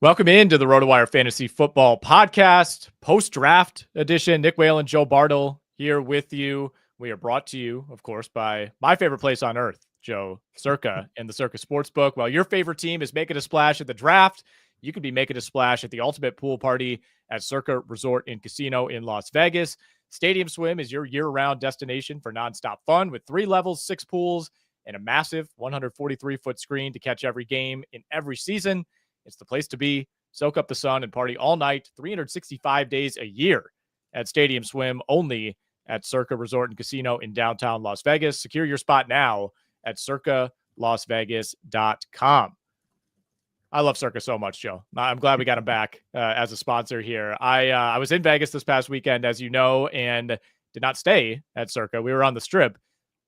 Welcome into the RotoWire Fantasy Football Podcast, post-draft edition. Nick Whalen, Joe Bartel here with you. We are brought to you, of course, by my favorite place on earth, Joe, Circa, and the Circa Sportsbook. While your favorite team is making a splash at the draft, you can be making a splash at the ultimate pool party at Circa Resort and Casino in Las Vegas. Stadium Swim is your year-round destination for nonstop fun with 3 levels, 6 pools, and a massive 143-foot screen to catch every game in every season. It's the place to be. Soak up the sun and party all night, 365 days a year at Stadium Swim, only at Circa Resort and Casino in downtown Las Vegas. Secure your spot now at circalasvegas.com. I love Circa so much, Joe. I'm glad we got him back as a sponsor here. I was in Vegas this past weekend, as you know, and did not stay at Circa. We were on the Strip.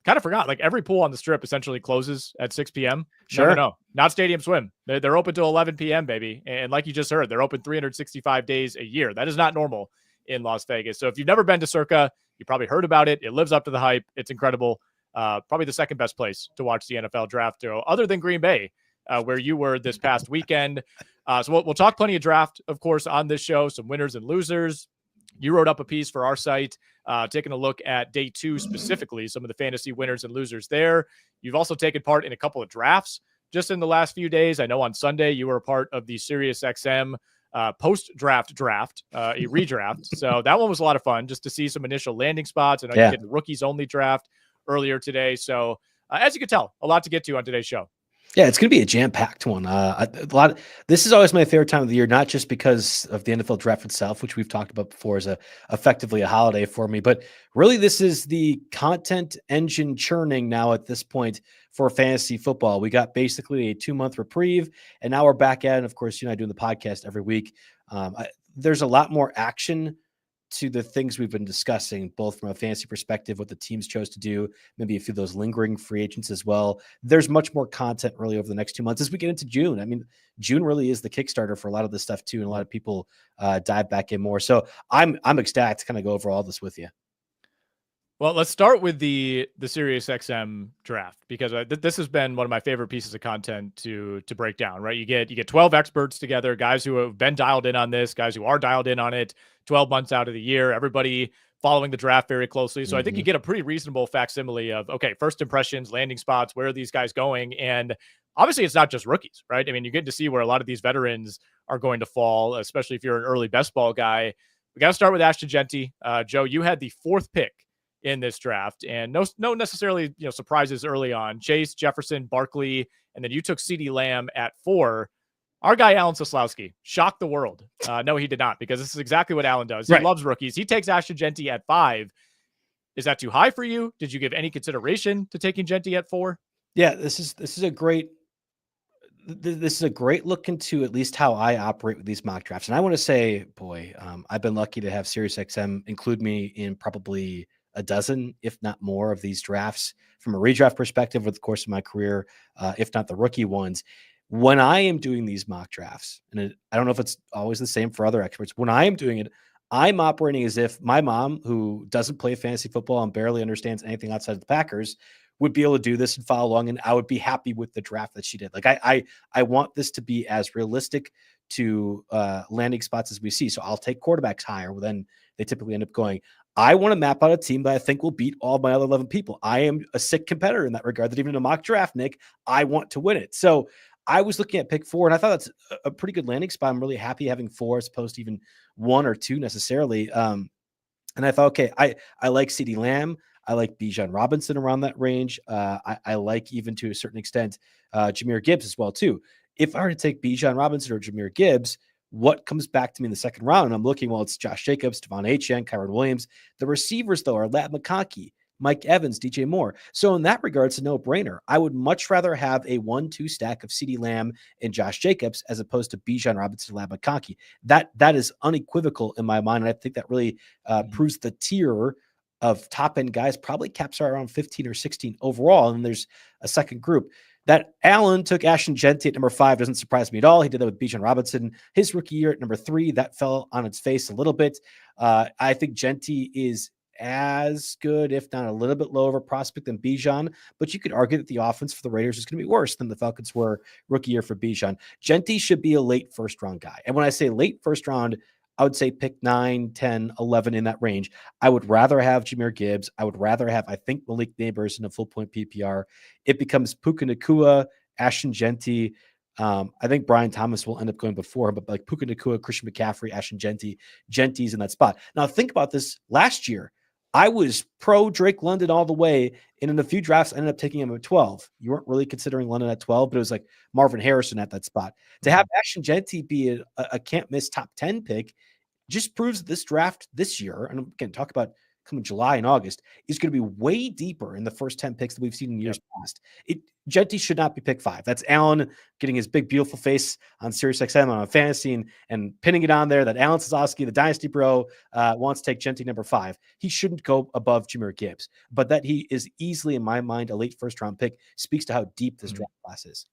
Kind of forgot, like every pool on the Strip essentially closes at 6 p.m. Sure. No, not Stadium Swim. They're open till 11 p.m., baby. And like you just heard, they're open 365 days a year. That is not normal in Las Vegas. So if you've never been to Circa, you probably heard about it. It lives up to the hype. It's incredible. Probably the second best place to watch the NFL draft, other than Green Bay, where you were this past weekend. So we'll talk plenty of draft, of course, on this show, some winners and losers. You wrote up a piece for our site, taking a look at day 2 specifically, some of the fantasy winners and losers there. You've also taken part in a couple of drafts just in the last few days. I know on Sunday you were a part of the Sirius XM Post-Draft Draft, a redraft. So that one was a lot of fun just to see some initial landing spots. I know you did the rookies only draft earlier today. So as you can tell, a lot to get to on today's show. Yeah, it's going to be a jam-packed one. This is always my favorite time of the year, not just because of the NFL draft itself, which we've talked about before as effectively a holiday for me, but really this is the content engine churning now at this point for fantasy football. We got basically a 2-month reprieve, and now we're back at it. And of course, doing the podcast every week. There's a lot more action to the things we've been discussing, both from a fantasy perspective, what the teams chose to do, maybe a few of those lingering free agents as well. There's much more content really over the next 2 months as we get into June. I mean, June really is the Kickstarter for a lot of this stuff too. And a lot of people dive back in more. So I'm ecstatic to kind of go over all this with you. Well, let's start with the Sirius XM draft, because this has been one of my favorite pieces of content to break down, right? You get 12 experts together, guys who have been dialed in on this, guys who are dialed in on it 12 months out of the year, everybody following the draft very closely. So I think you get a pretty reasonable facsimile of, okay, first impressions, landing spots, where are these guys going? And obviously it's not just rookies, right? I mean, you get to see where a lot of these veterans are going to fall, especially if you're an early best ball guy. We got to start with Ashton Jeanty. Joe, you had the 4th pick in this draft, and no necessarily surprises early on. Chase, Jefferson, Barkley, and then you took CeeDee Lamb at 4. Our guy Alan Soslowski shocked the world. No, he did not, because this is exactly what Alan does. He loves rookies. He takes Ashton Jeanty at 5. Is that too high for you? Did you give any consideration to taking Jeanty at 4? Yeah, this is a great look into at least how I operate with these mock drafts. And I want to say, boy, I've been lucky to have SiriusXM include me in probably a dozen, if not more, of these drafts from a redraft perspective over the course of my career, if not the rookie ones. When I am doing these mock drafts, and I don't know if it's always the same for other experts, when I am doing it, I'm operating as if my mom, who doesn't play fantasy football and barely understands anything outside of the Packers, would be able to do this and follow along, and I would be happy with the draft that she did. Like I want this to be as realistic to landing spots as we see. So I'll take quarterbacks higher than they typically end up going. I want to map out a team that I think will beat all my other 11 people. I am a sick competitor in that regard, that even in a mock draft, Nick, I want to win it. So I was looking at pick 4, and I thought that's a pretty good landing spot. I'm really happy having 4 as opposed to even 1 or 2 necessarily. And I thought, okay, I like CeeDee Lamb. I like Bijan Robinson around that range. I like, even to a certain extent, Jahmyr Gibbs as well too. If I were to take Bijan Robinson or Jahmyr Gibbs, what comes back to me in the second round? And I'm looking, well, it's Josh Jacobs, Devon Etienne, Kyron Williams. The receivers, though, are Lat McConkey, Mike Evans, DJ Moore. So in that regard, it's a no-brainer. I would much rather have a 1-2 stack of CeeDee Lamb and Josh Jacobs as opposed to Bijan Robinson and Lat McConkey. That is unequivocal in my mind, and I think that really proves the tier of top-end guys probably caps are around 15 or 16 overall, and there's a second group. That Allen took Ashton Jeanty at number 5 doesn't surprise me at all. He did that with Bijan Robinson his rookie year at number 3. That fell on its face a little bit. I think Jeanty is as good, if not a little bit lower of a prospect than Bijan, but you could argue that the offense for the Raiders is going to be worse than the Falcons were rookie year for Bijan. Jeanty should be a late first round guy. And when I say late first round, I would say pick 9, 10, 11 in that range. I would rather have Jahmyr Gibbs. I would rather have, I think, Malik Neighbors in a full point PPR. It becomes Puka Nacua, Ashton Jeanty. I think Brian Thomas will end up going before him, but like Puka Nacua, Christian McCaffrey, Ashton Jeanty, Jeanty's in that spot. Now think about this. Last year, I was pro Drake London all the way, and in a few drafts, I ended up taking him at 12. You weren't really considering London at 12, but it was like Marvin Harrison at that spot. To have Ashton Jeanty be a can't miss top 10 pick just proves that this draft this year, and again, talk about coming July and August, is going to be way deeper in the first 10 picks that we've seen in years past. Jeanty should not be pick 5. That's Alan getting his big, beautiful face on Sirius XM on Fantasy and pinning it on there that Alan Sazowski, the Dynasty Bro, wants to take Jeanty number 5. He shouldn't go above Jahmyr Gibbs, but that he is easily, in my mind, a late first round pick speaks to how deep this draft class is.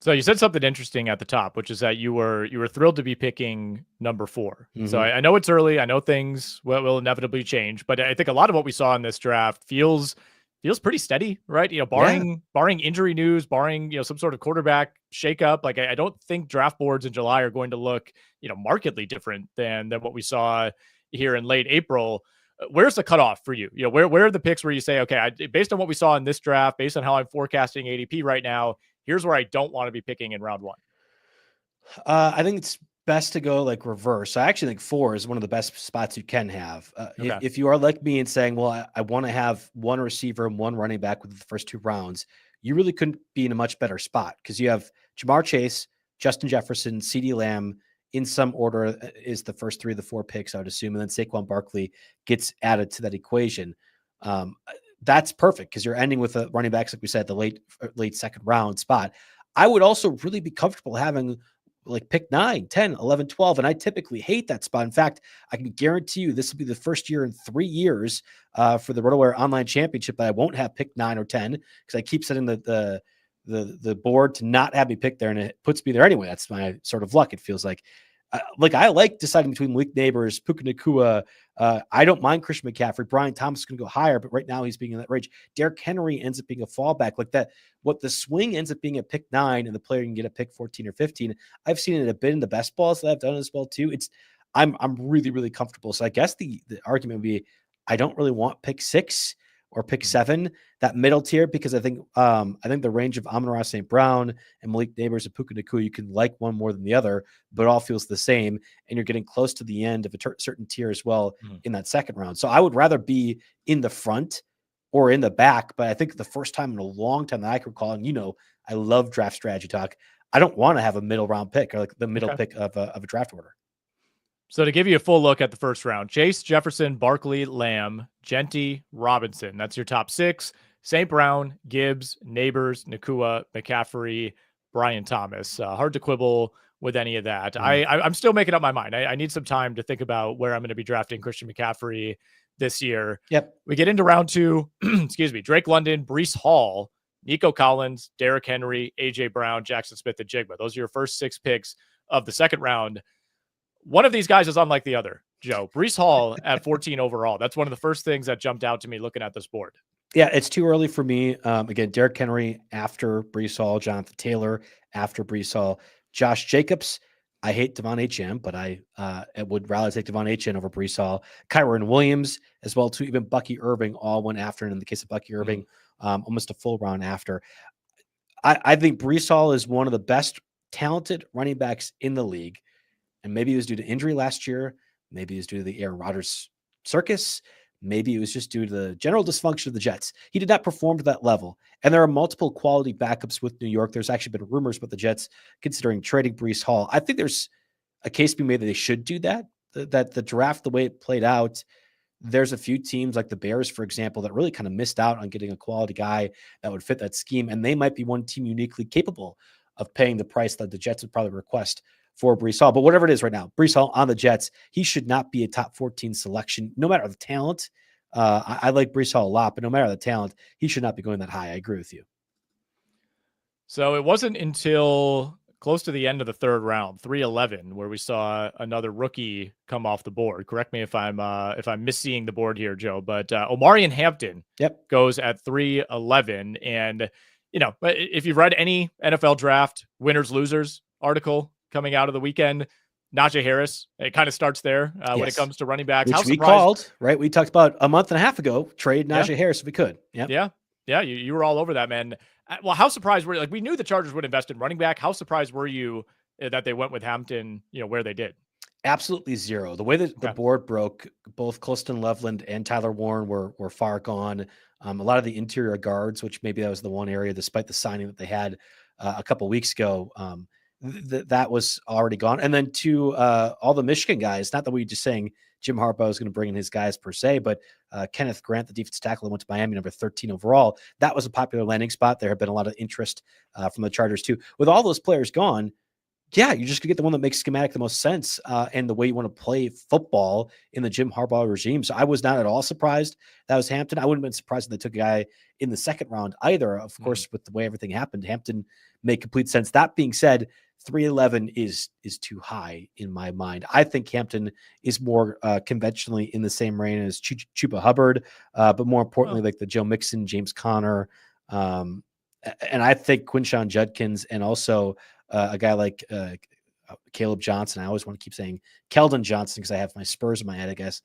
So you said something interesting at the top, which is that you were thrilled to be picking number 4. Mm-hmm. So I know it's early. I know things will inevitably change, but I think a lot of what we saw in this draft feels pretty steady, right? Barring injury news, barring some sort of quarterback shakeup. Like I don't think draft boards in July are going to look markedly different than what we saw here in late April. Where's the cutoff for you? Where are the picks where you say, okay, based on what we saw in this draft, based on how I'm forecasting ADP right now, here's where I don't want to be picking in round 1. I think it's best to go like reverse. I actually think 4 is one of the best spots you can have. If you are like me and saying, well, I want to have one receiver and one running back with the first 2 rounds, you really couldn't be in a much better spot because you have Jamar Chase, Justin Jefferson, CeeDee Lamb in some order is the first 3 of the 4 picks, I would assume. And then Saquon Barkley gets added to that equation. That's perfect because you're ending with a running backs, like we said, the late second round spot. I would also really be comfortable having like pick 9, 10, 11, 12. And I typically hate that spot. In fact, I can guarantee you this will be the first year in 3 years for the RotoWire Online Championship that I won't have pick 9 or 10 because I keep setting the board to not have me pick there, and it puts me there anyway. That's my sort of luck. It feels like I like deciding between Malik Neighbors, Puka Nacua. I don't mind Christian McCaffrey. Brian Thomas is going to go higher, but right now he's being in that range. Derrick Henry ends up being a fallback like that. What the swing ends up being at pick 9 and the player can get a pick 14 or 15. I've seen it a bit in the best balls that I've done as well too. I'm really, really comfortable. So I guess the argument would be, I don't really want pick 6 or pick 7, that middle tier, because I think the range of Amon-Ra St. Brown and Malik Neighbors and Puka Nacua, you can like one more than the other, but it all feels the same. And you're getting close to the end of a certain tier as well in that second round. So I would rather be in the front or in the back, but I think the first time in a long time that I can recall, and I love draft strategy talk, I don't want to have a middle round pick or like the middle pick of a draft order. So to give you a full look at the first round, Chase, Jefferson, Barkley, Lamb, Jeanty, Robinson. That's your top 6. St. Brown, Gibbs, Neighbors, Nacua, McCaffrey, Brian Thomas. Hard to quibble with any of that. I'm still making up my mind. I need some time to think about where I'm going to be drafting Christian McCaffrey this year. Yep. We get into round 2. Excuse me. Drake London, Breece Hall, Nico Collins, Derrick Henry, AJ Brown, Jackson Smith, and Jigba. Those are your first 6 picks of the second round. One of these guys is unlike the other, Joe. Breece Hall at 14 overall. That's one of the first things that jumped out to me looking at this board. Yeah, it's too early for me. Again, Derrick Henry after Breece Hall, Jonathan Taylor after Breece Hall, Josh Jacobs. I hate Devon Etienne, but I would rather take Devon Etienne over Breece Hall. Kyron Williams as well, too. Even Bucky Irving all went after. And in the case of Bucky Irving, almost a full round after. I think Breece Hall is one of the best talented running backs in the league. And maybe it was due to injury last year. Maybe it was due to the Aaron Rodgers circus. Maybe it was just due to the general dysfunction of the Jets. He did not perform to that level. And there are multiple quality backups with New York. There's actually been rumors about the Jets considering trading Breece Hall. I think there's a case being made that they should do that. That the draft, the way it played out, there's a few teams like the Bears, for example, that really kind of missed out on getting a quality guy that would fit that scheme. And they might be one team uniquely capable of paying the price that the Jets would probably request for Breece Hall. But whatever it is right now, Breece Hall on the Jets, he should not be a top 14 selection, no matter the talent. I like Breece Hall a lot, but no matter the talent, he should not be going that high. I agree with you. So it wasn't until close to the end of the third round, 311, where we saw another rookie come off the board. Correct me if I'm misseeing the board here, Joe, but Omarion Hampton goes at 311. And, if you've read any NFL draft winners, losers article coming out of the weekend, Najee Harris, it kind of starts there when it comes to running backs. Which we called, right? We talked about a month and a half ago, trade Najee Harris if we could. Yeah. You were all over that, man. Well, how surprised were you? Like, we knew the Chargers would invest in running back. How surprised were you that they went with Hampton, where they did? Absolutely zero. The way that the board broke, both Colston, Loveland, and Tyler Warren were far gone. A lot of the interior guards, which maybe that was the one area, despite the signing that they had a couple weeks ago, that was already gone. And then to all the Michigan guys, not that we just saying Jim Harbaugh is going to bring in his guys per se, but Kenneth Grant, the defensive tackle, went to Miami, number 13 overall. That was a popular landing spot. There have been a lot of interest from the Chargers too. With all those players gone, you're just gonna get the one that makes schematic the most sense and the way you want to play football in the Jim Harbaugh regime. So I was not at all surprised that was Hampton. I wouldn't have been surprised if they took a guy in the second round either. Of course, with the way everything happened, Hampton made complete sense. That being said, 311 is too high in my mind. I think Hampton is more conventionally in the same range as Chuba Hubbard, but more importantly, like the Joe Mixon, James Conner, and I think Quinshon Judkins, and also a guy like Caleb Johnson. I always want to keep saying Keldon Johnson because I have my Spurs in my head, I guess.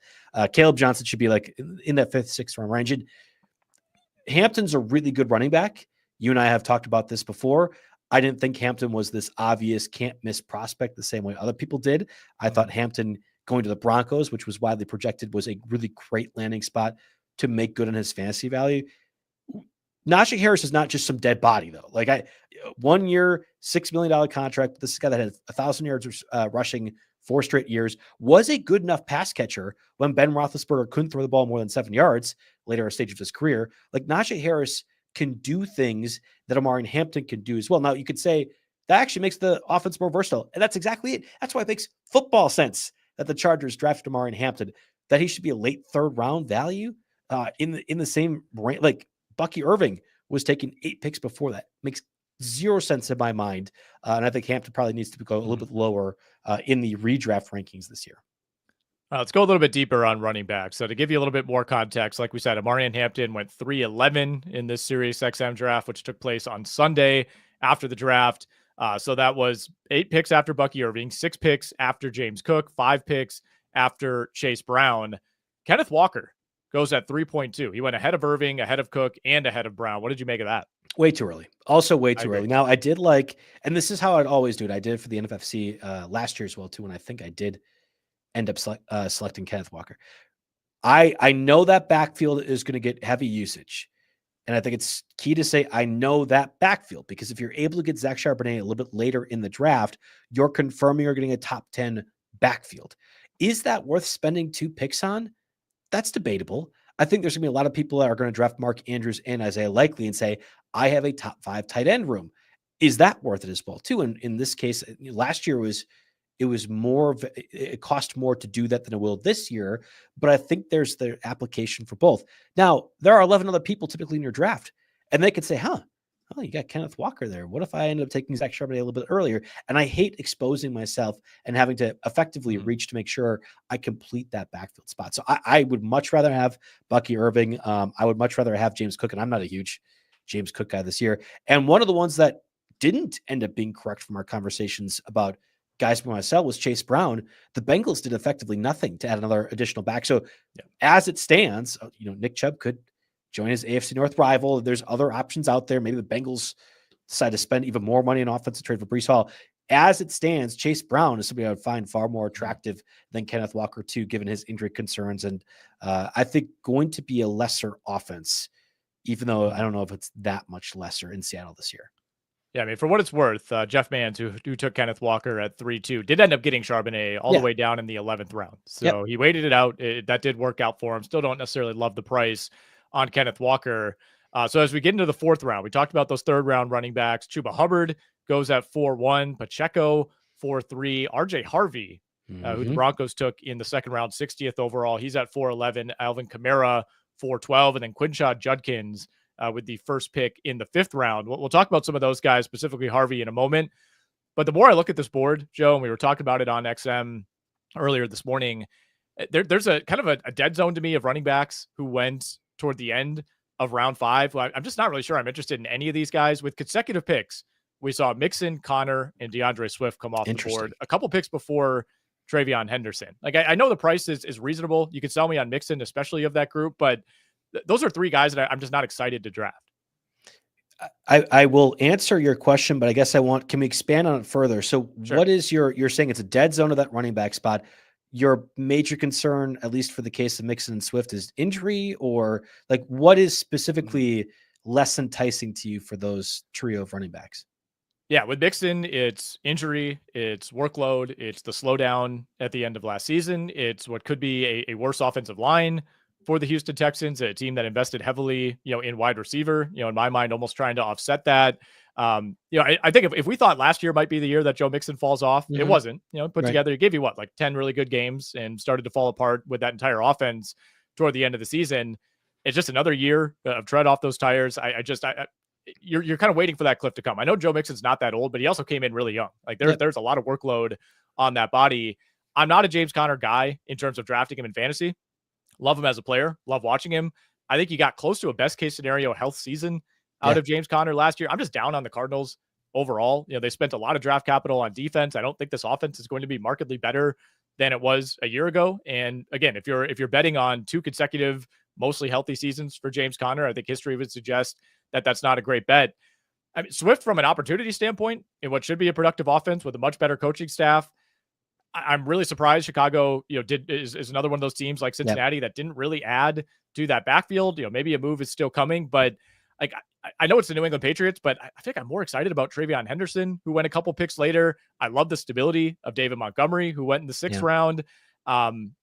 Caleb Johnson should be like in that 5th, 6th round range. And Hampton's a really good running back. You and I have talked about this before. I didn't think Hampton was this obvious can't miss prospect the same way other people did. I thought Hampton going to the Broncos, which was widely projected, was a really great landing spot to make good on his fantasy value. Najee Harris is not just some dead body though. Like 1 year, $6 million contract. This guy that had 1,000 yards rushing 4 straight years, was a good enough pass catcher when Ben Roethlisberger couldn't throw the ball more than 7 yards later a stage of his career. Like Najee Harris can do things that Omarion Hampton can do as well. Now you could say that actually makes the offense more versatile. And that's exactly it. That's why it makes football sense that the Chargers drafted Omarion Hampton, that he should be a late 3rd round value in the same range. Like Bucky Irving was taking 8 picks before that. Makes zero sense in my mind. And I think Hampton probably needs to go a little bit lower in the redraft rankings this year. Let's go a little bit deeper on running back. So to give you a little bit more context, like we said, Omarion Hampton went 311 in this Sirius XM draft, which took place on Sunday after the draft. So that was 8 picks after Bucky Irving, 6 picks after James Cook, 5 picks after Chase Brown. Kenneth Walker goes at 3.2. He went ahead of Irving, ahead of Cook, and ahead of Brown. What did you make of that? Way too early. Also way too early. Now I did and this is how I'd always do it. I did it for the NFFC last year as well too, and I think I did end up selecting Kenneth Walker. I know that backfield is going to get heavy usage. And I think it's key to say, I know that backfield, because if you're able to get Zach Charbonnet a little bit later in the draft, you're confirming you're getting a top 10 backfield. Is that worth spending 2 picks on? That's debatable. I think there's going to be a lot of people that are going to draft Mark Andrews and Isaiah Likely and say, I have a top 5 tight end room. Is that worth it as well too? And in this case, last year it cost more to do that than it will this year, but I think there's the application for both. Now, there are 11 other people typically in your draft, and they could say, you got Kenneth Walker there. What if I ended up taking Zach Charbonnet a little bit earlier? And I hate exposing myself and having to effectively reach to make sure I complete that backfield spot. So I would much rather have Bucky Irving. I would much rather have James Cook, and I'm not a huge James Cook guy this year. And one of the ones that didn't end up being correct from our conversations about guys by myself was Chase Brown. The Bengals did effectively nothing to add another additional back. So as it stands, Nick Chubb could join his AFC North rival. There's other options out there. Maybe the Bengals decide to spend even more money on offensive trade for Breece Hall. As it stands, Chase Brown is somebody I would find far more attractive than Kenneth Walker too, given his injury concerns. And I think going to be a lesser offense, even though I don't know if it's that much lesser in Seattle this year. Yeah, I mean, for what it's worth, Jeff Mans, who took Kenneth Walker at 3.2, did end up getting Charbonnet all the way down in the 11th round. So he waited it out. That did work out for him. Still don't necessarily love the price on Kenneth Walker. So as we get into the 4th round, we talked about those 3rd round running backs. Chuba Hubbard goes at 4.1, Pacheco 4.3, RJ Harvey, who the Broncos took in the 2nd round, 60th overall. He's at 4.11, Alvin Kamara 4.12, and then Quinshon Judkins with the first pick in the 5th round. We'll talk about some of those guys, specifically Harvey, in a moment. But the more I look at this board, Joe, and we were talking about it on XM earlier this morning, there's a kind of a dead zone to me of running backs who went toward the end of round 5. I'm just not really sure I'm interested in any of these guys. With consecutive picks, we saw Mixon, Connor, and DeAndre Swift come off the board a couple picks before Travion Henderson. Like, I know the price is reasonable. You could sell me on Mixon, especially of that group, but those are 3 guys that I'm just not excited to draft. I will answer your question, but I guess can we expand on it further? So Sure. What is you're saying it's a dead zone of that running back spot. Your major concern, at least for the case of Mixon and Swift, is injury, or like what is specifically less enticing to you for those trio of running backs? Yeah, with Mixon, it's injury, it's workload, it's the slowdown at the end of last season. It's what could be a worse offensive line for the Houston Texans, a team that invested heavily, in wide receiver, in my mind, almost trying to offset that. I think if we thought last year might be the year that Joe Mixon falls off, it wasn't. Put together, he gave you like 10 really good games and started to fall apart with that entire offense toward the end of the season. It's just another year of tread off those tires. You're kind of waiting for that cliff to come. I know Joe Mixon's not that old, but he also came in really young. Like there's a lot of workload on that body. I'm not a James Conner guy in terms of drafting him in fantasy. Love him as a player. Love watching him. I think he got close to a best case scenario health season out of James Conner last year. I'm just down on the Cardinals overall. They spent a lot of draft capital on defense. I don't think this offense is going to be markedly better than it was a year ago. And again, if you're betting on 2 consecutive, mostly healthy seasons for James Conner, I think history would suggest that that's not a great bet. I mean, Swift, from an opportunity standpoint, in what should be a productive offense with a much better coaching staff, I'm really surprised Chicago, is another one of those teams like Cincinnati that didn't really add to that backfield. Maybe a move is still coming, but like I know it's the New England Patriots, but I think I'm more excited about Travion Henderson, who went a couple picks later. I love the stability of David Montgomery, who went in the 6th round.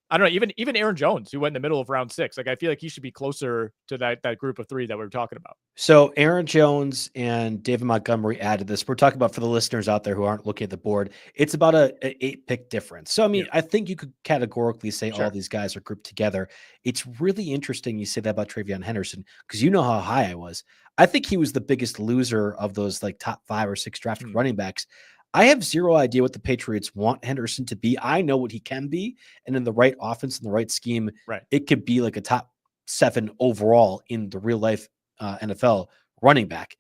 I don't know, even Aaron Jones, who went in the middle of round 6. Like, I feel like he should be closer to that group of 3 that we were talking about. So Aaron Jones and David Montgomery added this. We're talking about, for the listeners out there who aren't looking at the board, it's about an 8-pick difference. So, I mean, I think you could categorically say all these guys are grouped together. It's really interesting you say that about Travion Henderson, because you know how high I was. I think he was the biggest loser of those like top 5 or 6 drafted running backs. I have zero idea what the Patriots want Henderson to be. I know what he can be. And in the right offense and the right scheme, it could be like a top 7 overall in the real life NFL running back,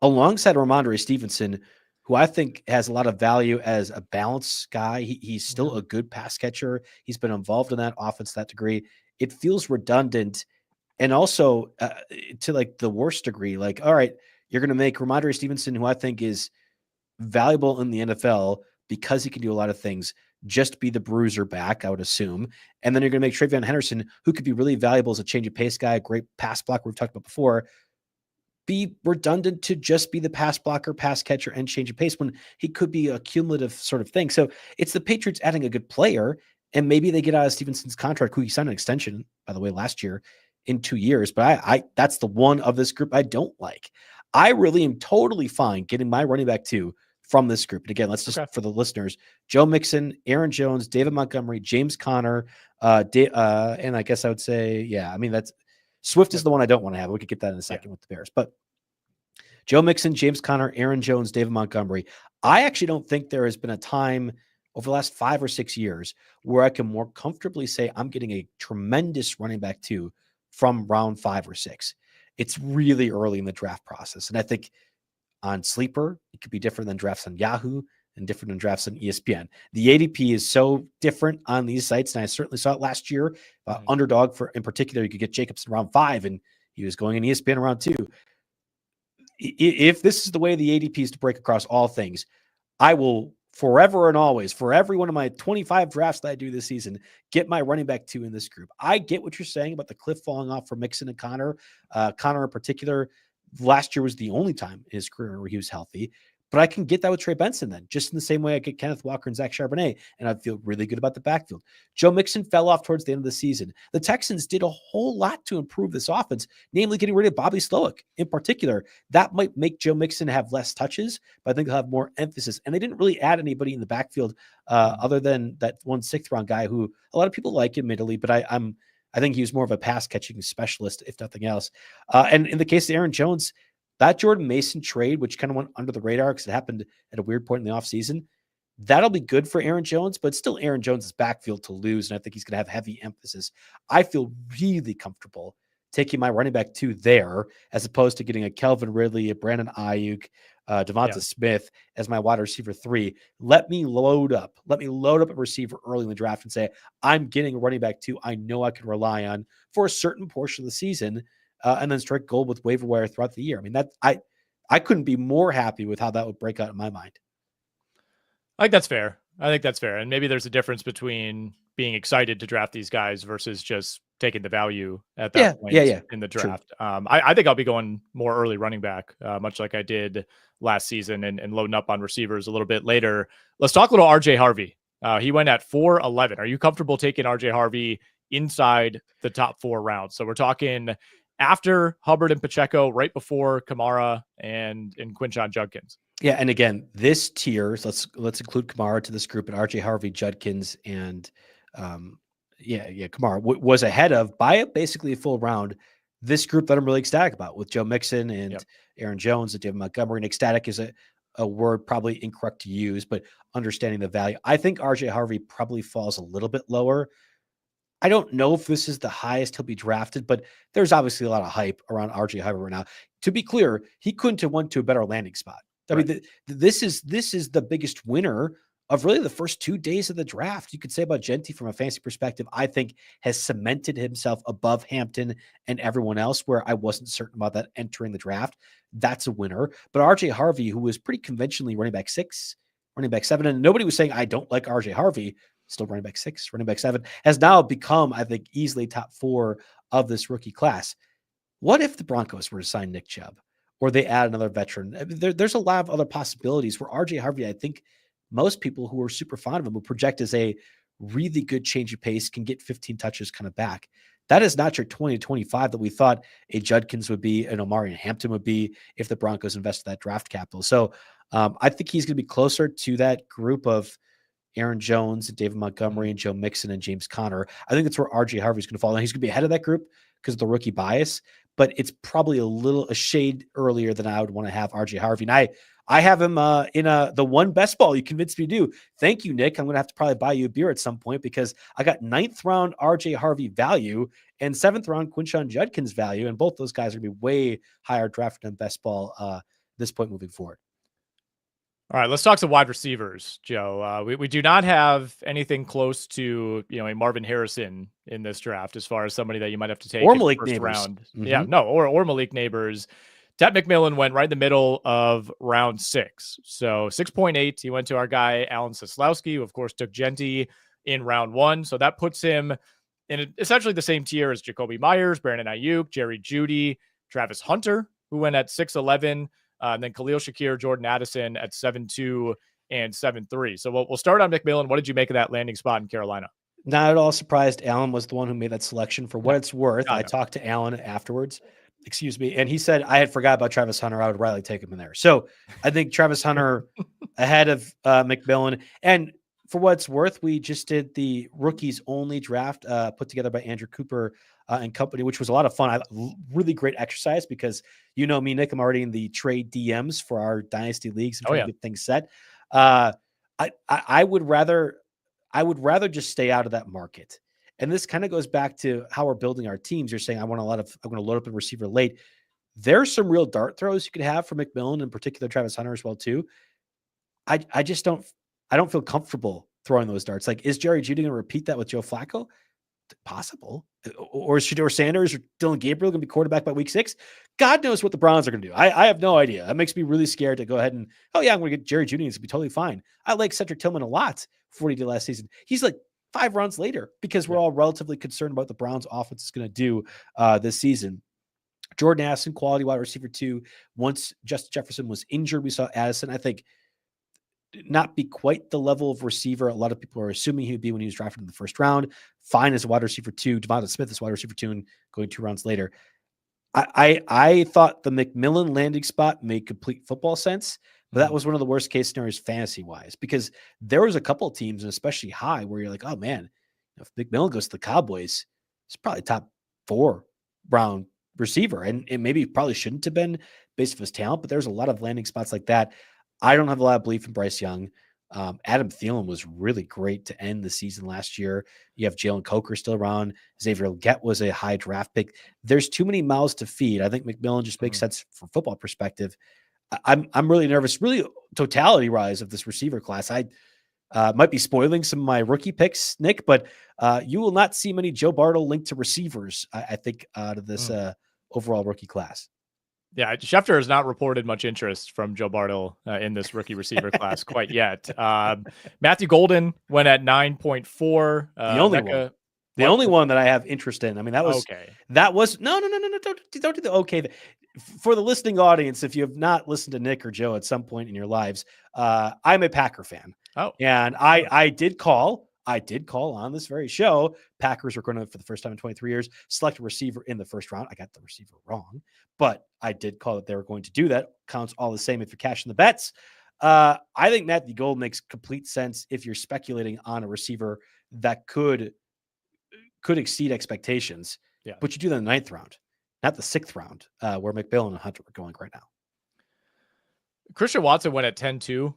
alongside Ramondre Stevenson, who I think has a lot of value as a balance guy. He's still a good pass catcher. He's been involved in that offense to that degree. It feels redundant. And also to like the worst degree, like, all right, you're going to make Ramondre Stevenson, who I think is valuable in the NFL because he can do a lot of things, just be the bruiser back, I would assume. And then you're going to make Travion Henderson, who could be really valuable as a change of pace guy, a great pass blocker we've talked about before, be redundant to just be the pass blocker, pass catcher, and change of pace when he could be a cumulative sort of thing. So it's the Patriots adding a good player, and maybe they get out of Stevenson's contract, who he signed an extension, by the way, last year in 2 years. But I that's the one of this group I don't like. I really am totally fine getting my running back 2 from this group. And again, let's just, for the listeners, Joe Mixon, Aaron Jones, David Montgomery, James Conner, and I guess I would say, I mean, that's Swift is the one I don't want to have. We could get that in a second with the Bears, but Joe Mixon, James Conner, Aaron Jones, David Montgomery. I actually don't think there has been a time over the last 5 or 6 years where I can more comfortably say I'm getting a tremendous running back 2 from round 5 or 6. It's really early in the draft process. And I think on Sleeper, it could be different than drafts on Yahoo and different than drafts on ESPN. The ADP is so different on these sites, and I certainly saw it last year. Underdog, in particular, you could get Jacobs in round 5, and he was going in ESPN around 2. If this is the way the ADP is to break across all things, I will forever and always, for every one of my 25 drafts that I do this season, get my running back 2 in this group. I get what you're saying about the cliff falling off for Mixon and Connor. Connor in particular, last year was the only time in his career where he was healthy, but I can get that with Trey Benson then, just in the same way I get Kenneth Walker and Zach Charbonnet, and I'd feel really good about the backfield. Joe Mixon fell off towards the end of the season. The Texans did a whole lot to improve this offense, namely getting rid of Bobby Slowick in particular. That might make Joe Mixon have less touches, but I think they'll have more emphasis. And they didn't really add anybody in the backfield other than that one 6th round guy who a lot of people like, admittedly, but I think he was more of a pass catching specialist, if nothing else. And in the case of Aaron Jones, that Jordan Mason trade, which kind of went under the radar because it happened at a weird point in the offseason, that'll be good for Aaron Jones, but still Aaron Jones' backfield to lose. And I think he's going to have heavy emphasis. I feel really comfortable taking my running back 2 there, as opposed to getting a Kelvin Ridley, a Brandon Ayuk, Devonta Smith as my wide receiver 3. Let me load up a receiver early in the draft and say, I'm getting a running back 2 I know I can rely on for a certain portion of the season, and then strike gold with waiver wire throughout the year. I mean, I couldn't be more happy with how that would break out in my mind. I think that's fair. And maybe there's a difference between being excited to draft these guys versus just taking the value at that point in the draft. I think I'll be going more early running back, much like I did last season, and loading up on receivers a little bit later. Let's talk a little RJ Harvey. He went at 4-11. Are you comfortable taking RJ Harvey inside the top 4 rounds? So we're talking after Hubbard and Pacheco, right before Kamara and Quinshon Judkins. Yeah, and again, this tier, let's include Kamara to this group, and RJ Harvey, Judkins, and Kamara was ahead of by basically a full round this group that I'm really ecstatic about, with Joe Mixon and Aaron Jones and David Montgomery. And ecstatic is a word probably incorrect to use, but understanding the value. I think RJ Harvey probably falls a little bit lower. I don't know if this is the highest he'll be drafted, but there's obviously a lot of hype around RJ Harvey right now. To be clear, he couldn't have went to a better landing spot. I mean, this is the biggest winner of really the first 2 days of the draft. You could say about Jeanty from a fantasy perspective, I think has cemented himself above Hampton and everyone else, where I wasn't certain about that entering the draft. That's a winner. But RJ Harvey, who was pretty conventionally running back 6, running back 7, and nobody was saying I don't like RJ Harvey, still running back 6, running back 7, has now become, I think, easily top 4 of this rookie class. What if the Broncos were to sign Nick Chubb, or they add another veteran? There's a lot of other possibilities where RJ Harvey, I think most people who are super fond of him will project as a really good change of pace, can get 15 touches kind of back. That is not your 20 to 25 that we thought a Judkins would be, an Omarion Hampton would be, if the Broncos invested that draft capital. So I think he's going to be closer to that group of Aaron Jones and David Montgomery and Joe Mixon and James Conner. I think that's where RJ Harvey's going to fall. And he's going to be ahead of that group because of the rookie bias, but it's probably a shade earlier than I would want to have RJ Harvey. And I have him in the one best ball you convinced me to do. Thank you, Nick. I'm going to have to probably buy you a beer at some point, because I got 9th round RJ Harvey value and 7th round Quinshon Judkins value. And both those guys are going to be way higher drafted than best ball this point moving forward. All right, let's talk some wide receivers, Joe. We do not have anything close to, a Marvin Harrison in this draft, as far as somebody that you might have to take or in the Malik first Neighbors. round. Mm-hmm. Yeah, no, or Malik Neighbors. Tet McMillan went right in the middle of round 6. So 6.8, he went to our guy, Alan Seslowsky, who of course took Jeanty in round 1. So that puts him in essentially the same tier as Jacoby Myers, Brandon Ayuk, Jerry Jeudy, Travis Hunter, who went at 6'11", and then Khalil Shakir, Jordan Addison at 7'2" and 7'3". So we'll start on McMillan. What did you make of that landing spot in Carolina? Not at all surprised. Alan was the one who made that selection. For what it's worth, I talked to Alan afterwards, and he said, I had forgot about Travis Hunter. I would rightly take him in there. So I think Travis Hunter ahead of McMillan. And for what it's worth, we just did the rookies only draft put together by Andrew Cooper and company, which was a lot of fun. Really great exercise, because you know me, Nick, I'm already in the trade DMs for our dynasty leagues and trying to get things set. I would rather just stay out of that market. And this kind of goes back to how we're building our teams. You're saying, I'm going to load up a receiver late. There's some real dart throws you could have for McMillan, in particular Travis Hunter as well too. I don't feel comfortable throwing those darts. Like, is Jerry Jeudy going to repeat that with Joe Flacco? Possible. Or is Shedeur Sanders or Dylan Gabriel going to be quarterback by week 6? God knows what the Browns are going to do. I have no idea. That makes me really scared to go ahead and, I'm going to get Jerry Jeudy. It's going to be totally fine. I like Cedric Tillman a lot for what he did last season. He's like 5 rounds later, because we're all relatively concerned about the Browns offense is going to do this season. Jordan Addison, quality wide receiver 2. Once Justin Jefferson was injured, we saw Addison, I think, not be quite the level of receiver a lot of people are assuming he would be when he was drafted in the first round. Fine as a wide receiver 2. Devonta Smith is wide receiver 2 and going 2 rounds later. I thought the McMillan landing spot made complete football sense, but that was one of the worst case scenarios fantasy wise, because there was a couple of teams, and especially high, where you're like, oh man, if McMillan goes to the Cowboys, it's probably top 4 round receiver. And it maybe probably shouldn't have been based off his talent, but there's a lot of landing spots like that. I don't have a lot of belief in Bryce Young. Adam Thielen was really great to end the season last year. You have Jalen Coker still around. Xavier Legette was a high draft pick. There's too many mouths to feed. I think McMillan just makes sense from football perspective. I'm really nervous, really totality rise of this receiver class. I might be spoiling some of my rookie picks, Nick, but you will not see many Joe Bartel linked to receivers, I think, out of this overall rookie class. Yeah, Schefter has not reported much interest from Joe Bartel in this rookie receiver class quite yet. Matthew Golden went at 9.4. The only one that I have interest in. I mean, that was okay. No. Don't do the okay. For the listening audience, if you have not listened to Nick or Joe at some point in your lives, I'm a Packer fan. Oh, and I did call on this very show. Packers were going to, for the first time in 23 years, select a receiver in the first round. I got the receiver wrong, but I did call that they were going to do that. Counts all the same if you're cashing the bets. I think Matthew Gold makes complete sense if you're speculating on a receiver that could exceed expectations. Yeah. But you do that in the 9th round, not the 6th round, where McMillan and Hunter are going right now. Christian Watson went at 10-2.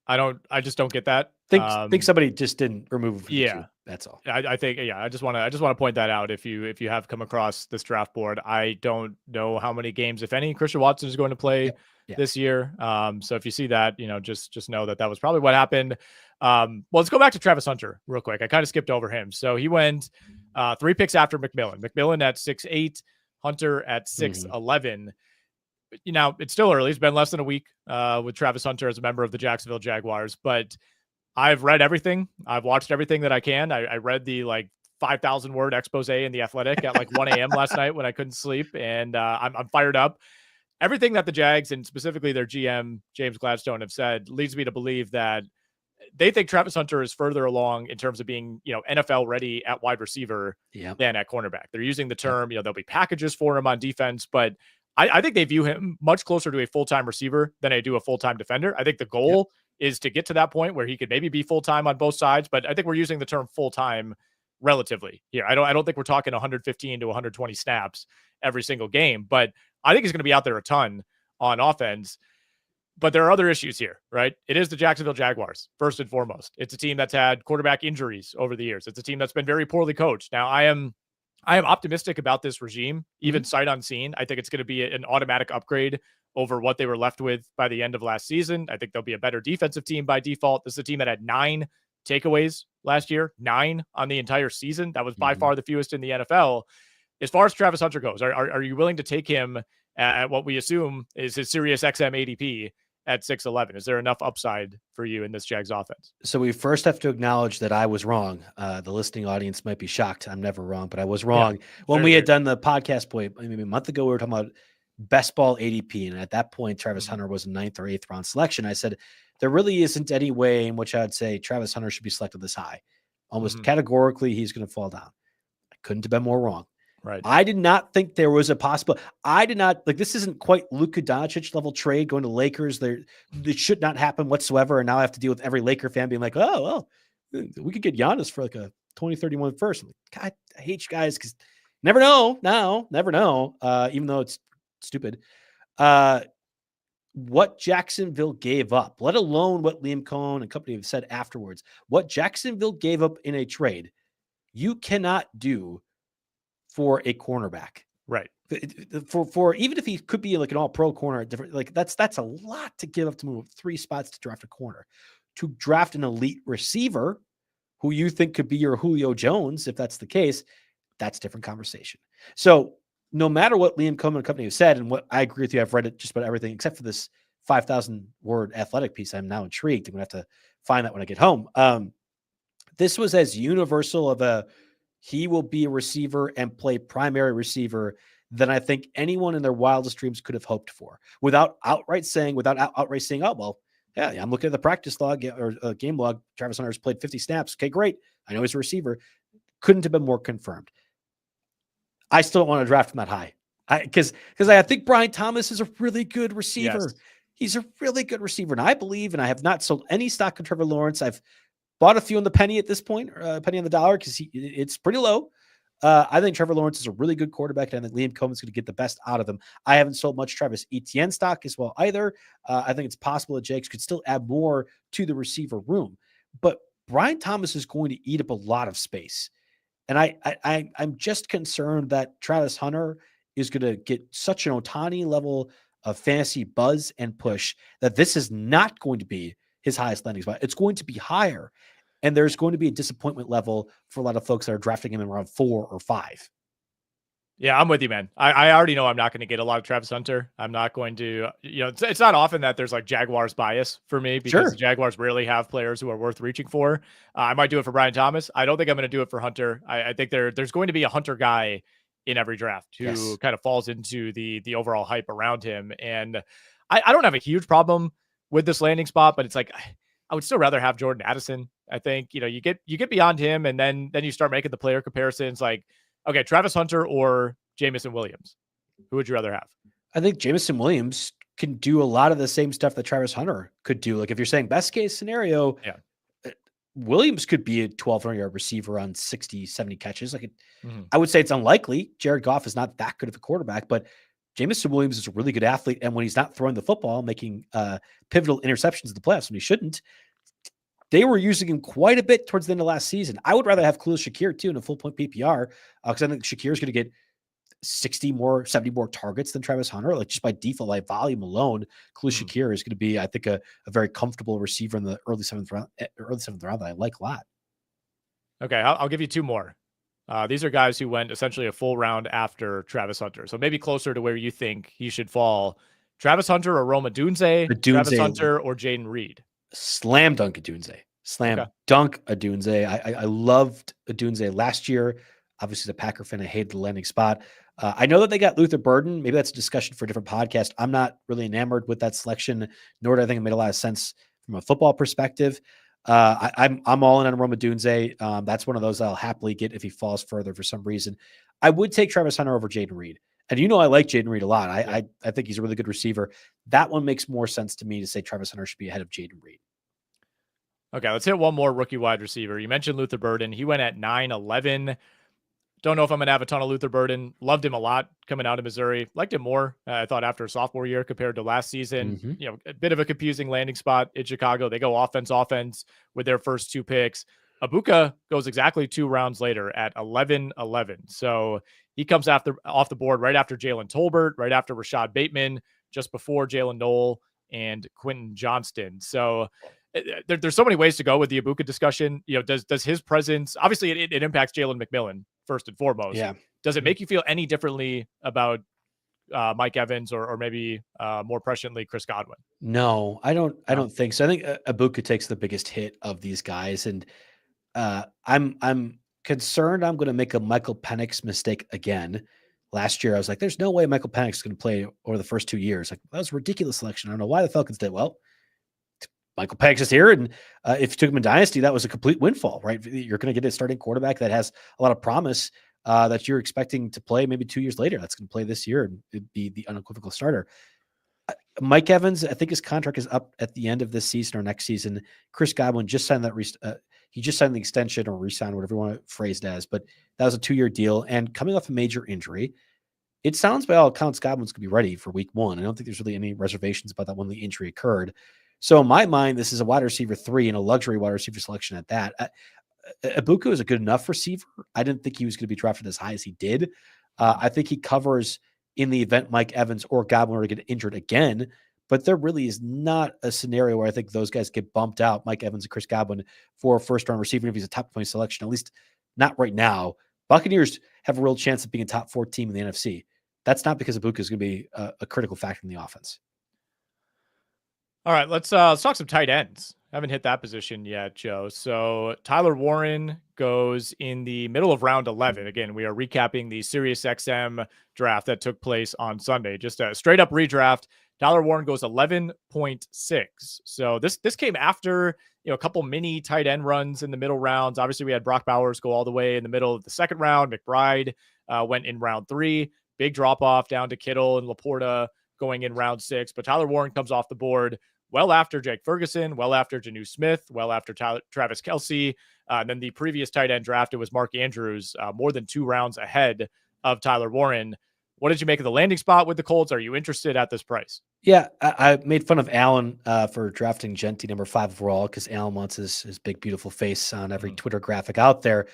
I just don't get that. Think somebody just didn't remove him from the queue. That's all. I think, I just want to point that out. If you have come across this draft board, I don't know how many games, if any, Christian Watson is going to play this year. So if you see that, just know that was probably what happened. Well, let's go back to Travis Hunter real quick. I kind of skipped over him. So he went 3 picks after McMillan. McMillan at 6'8", Hunter at 6'11". Now, it's still early. It's been less than a week with Travis Hunter as a member of the Jacksonville Jaguars, but I've read everything. I've watched everything that I can. I read the 5,000 word expose in The Athletic at 1 a.m. last night when I couldn't sleep, and I'm fired up. Everything that the Jags and specifically their GM, James Gladstone, have said leads me to believe that they think Travis Hunter is further along in terms of being, NFL ready at wide receiver than at cornerback. They're using the term, there'll be packages for him on defense, but I think they view him much closer to a full-time receiver than they do a full-time defender. I think the goal is to get to that point where he could maybe be full-time on both sides, but I think we're using the term full-time relatively here. I don't think we're talking 115 to 120 snaps every single game, but I think he's going to be out there a ton on offense. But there are other issues here, right? It is the Jacksonville Jaguars, first and foremost. It's a team that's had quarterback injuries over the years. It's a team that's been very poorly coached. Now, I am optimistic about this regime, even sight unseen. I think it's going to be an automatic upgrade over what they were left with by the end of last season. I think they'll be a better defensive team by default. This is a team that had 9 takeaways last year, 9 on the entire season. That was by far the fewest in the NFL. As far as Travis Hunter goes, are you willing to take him at what we assume is his Sirius XM ADP at 6'11"? Is there enough upside for you in this Jags offense? So we first have to acknowledge that I was wrong. The listening audience might be shocked. I'm never wrong, but I was wrong. When we had done the podcast maybe a month ago, we were talking about best ball ADP. And at that point, Travis Hunter was a 9th or 8th round selection. I said, there really isn't any way in which I'd say Travis Hunter should be selected this high. Almost categorically, he's going to fall down. I couldn't have been more wrong. Right. I did not think there was a possible. I did not this isn't quite Luka Doncic level trade going to Lakers. It should not happen whatsoever. And now I have to deal with every Laker fan being like, oh, well, we could get Giannis for a 2031 first. I'm like, God, I hate you guys because never know now, never know. Even though it's stupid. What Jacksonville gave up, let alone what Liam Cohen and company have said afterwards, what Jacksonville gave up in a trade, you cannot do for a cornerback, right? For even if he could be an all-pro corner, different that's a lot to give up to move 3 spots to draft a corner, to draft an elite receiver who you think could be your Julio Jones. If that's the case, that's a different conversation. So no matter what Liam Cohen and company have said, and what I agree with you, I've read it just about everything except for this 5,000 word Athletic piece. I'm now intrigued. I'm gonna have to find that when I get home. This was as universal of he will be a receiver and play primary receiver than I think anyone in their wildest dreams could have hoped for, without outright saying, oh, well, yeah, I'm looking at the practice log or game log. Travis Hunter's played 50 snaps. Okay, great. I know he's a receiver. Couldn't have been more confirmed. I still don't want to draft him that high because I think Brian Thomas is a really good receiver. Yes. He's a really good receiver. And I believe, and I have not sold any stock on Trevor Lawrence. I've bought a few on the penny at this point, penny on the dollar, because it's pretty low. I think Trevor Lawrence is a really good quarterback, and I think Liam Cohen's going to get the best out of him. I haven't sold much Travis Etienne stock as well either. I think it's possible that Jakes could still add more to the receiver room, but Brian Thomas is going to eat up a lot of space. And I'm just concerned that Travis Hunter is going to get such an Ohtani level of fantasy buzz and push that this is not going to be his highest landing spot. It's going to be higher. And there's going to be a disappointment level for a lot of folks that are drafting him in round 4 or 5. Yeah, I'm with you, man. I already know I'm not going to get a lot of Travis Hunter. I'm not going to, it's not often that there's like Jaguars bias for me because the Jaguars rarely have players who are worth reaching for. I might do it for Brian Thomas. I don't think I'm going to do it for Hunter. I think there's going to be a Hunter guy in every draft who kind of falls into the overall hype around him. And I don't have a huge problem with this landing spot, but it's like, I would still rather have Jordan Addison. I think, you get beyond him and then you start making the player comparisons like, okay, Travis Hunter or Jameson Williams. Who would you rather have? I think Jameson Williams can do a lot of the same stuff that Travis Hunter could do. Like if you're saying best case scenario, Williams could be a 1,200-yard receiver on 60, 70 catches. I would say it's unlikely. Jared Goff is not that good of a quarterback, but Jameson Williams is a really good athlete. And when he's not throwing the football, making pivotal interceptions in the playoffs when he shouldn't, they were using him quite a bit towards the end of last season. I would rather have Khalil Shakir too in a full point PPR because I think Shakir is going to get 70 more targets than Travis Hunter. Like just by default, by volume alone, Khalil Shakir is going to be, I think, a very comfortable receiver in the early seventh round that I like a lot. Okay, I'll give you 2 more. These are guys who went essentially a full round after Travis Hunter, so maybe closer to where you think he should fall. Travis Hunter or Rome Odunze, Travis Hunter or Jayden Reed. Slam dunk Odunze. Dunk Odunze. I loved Odunze last year. Obviously, as a Packer fan, I hated the landing spot. I know that they got Luther Burden. Maybe that's a discussion for a different podcast. I'm not really enamored with that selection, nor do I think it made a lot of sense from a football perspective. I'm all in on Rome Odunze. That's one of those I'll happily get if he falls further for some reason. I would take Travis Hunter over Jayden Reed. And I like Jayden Reed a lot. I think he's a really good receiver. That one makes more sense to me to say Travis Hunter should be ahead of Jayden Reed. Okay, let's hit one more rookie wide receiver. You mentioned Luther Burden. He went at 9-11. Don't know if I'm going to have a ton of Luther Burden. Loved him a lot coming out of Missouri. Liked him more, I thought, after sophomore year compared to last season. A bit of a confusing landing spot in Chicago. They go offense with their first 2 picks. Abuka goes exactly 2 rounds later at 11-11. So he comes off the board right after Jalen Tolbert, right after Rashad Bateman, just before Jalen Noel and Quentin Johnston. So there's so many ways to go with the Abuka discussion. Does his presence, obviously it impacts Jalen McMillan first and foremost. Yeah. Does it make you feel any differently about Mike Evans or maybe more presciently Chris Godwin? No, I don't think so. I think Abuka takes the biggest hit of these guys. And I'm concerned I'm going to make a Michael Penix mistake again. Last year, I was like, there's no way Michael Penix is going to play over the first 2 years. Like, that was a ridiculous selection. I don't know why the Falcons did. Well, Michael Penix is here, and if you took him in Dynasty, that was a complete windfall, right? You're going to get a starting quarterback that has a lot of promise that you're expecting to play maybe 2 years later. That's going to play this year and it'd be the unequivocal starter. Mike Evans, I think his contract is up at the end of this season or next season. Chris Godwin just signed that. He just signed the extension or re-signed, whatever you want to phrase it as, but that was a 2-year deal. And coming off a major injury, it sounds by all accounts Godwin's going to be ready for week 1. I don't think there's really any reservations about that when the injury occurred. So in my mind, this is a wide receiver 3 and a luxury wide receiver selection at that. Abuka is a good enough receiver. I didn't think he was going to be drafted as high as he did. I think he covers in the event Mike Evans or Godwin were to get injured again, but there really is not a scenario where I think those guys get bumped out, Mike Evans and Chris Godwin, for a first-round receiver if he's a top 20 selection, at least not right now. Buccaneers have a real chance of being a top 4 team in the NFC. That's not because Abuka is going to be a critical factor in the offense. All right, let's talk some tight ends. Haven't hit that position yet, Joe. So Tyler Warren goes in the middle of round 11. Again, we are recapping the Sirius XM draft that took place on Sunday. Just a straight up redraft. Tyler Warren goes 11.6. So this came after a couple mini tight end runs in the middle rounds. Obviously, we had Brock Bowers go all the way in the middle of the second round. McBride went in round 3. Big drop off down to Kittle and Laporta going in round 6. But Tyler Warren comes off the board well after Jake Ferguson, well after Jonnu Smith, well after Travis Kelce. And then the previous tight end drafted was Mark Andrews, more than 2 rounds ahead of Tyler Warren. What did you make of the landing spot with the Colts? Are you interested at this price? Yeah, I made fun of Allen for drafting Jeanty number 5 overall because Allen wants his big, beautiful face on every Twitter graphic out there.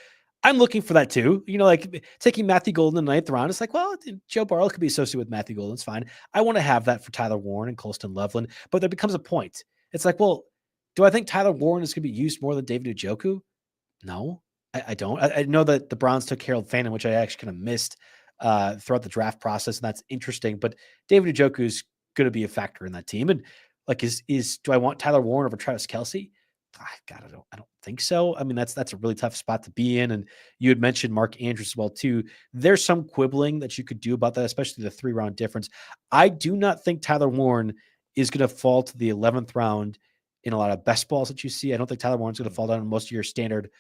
I'm looking for that too. Like taking Matthew Golden in the 9th round. It's like, well, Joe Bartel could be associated with Matthew Golden. It's fine. I want to have that for Tyler Warren and Colston Loveland. But there becomes a point. It's like, well, do I think Tyler Warren is going to be used more than David Njoku? No, I don't. I know that the Browns took Harold Fannin, which I actually kind of missed throughout the draft process. And that's interesting. But David Njoku is going to be a factor in that team. And like, do I want Tyler Warren over Travis Kelce? God, I don't think so. I mean, that's a really tough spot to be in. And you had mentioned Mark Andrews as well too. There's some quibbling that you could do about that, especially the 3-round difference. I do not think Tyler Warren is going to fall to the 11th round in a lot of best balls that you see. I don't think Tyler Warren's going to fall down in most of your standard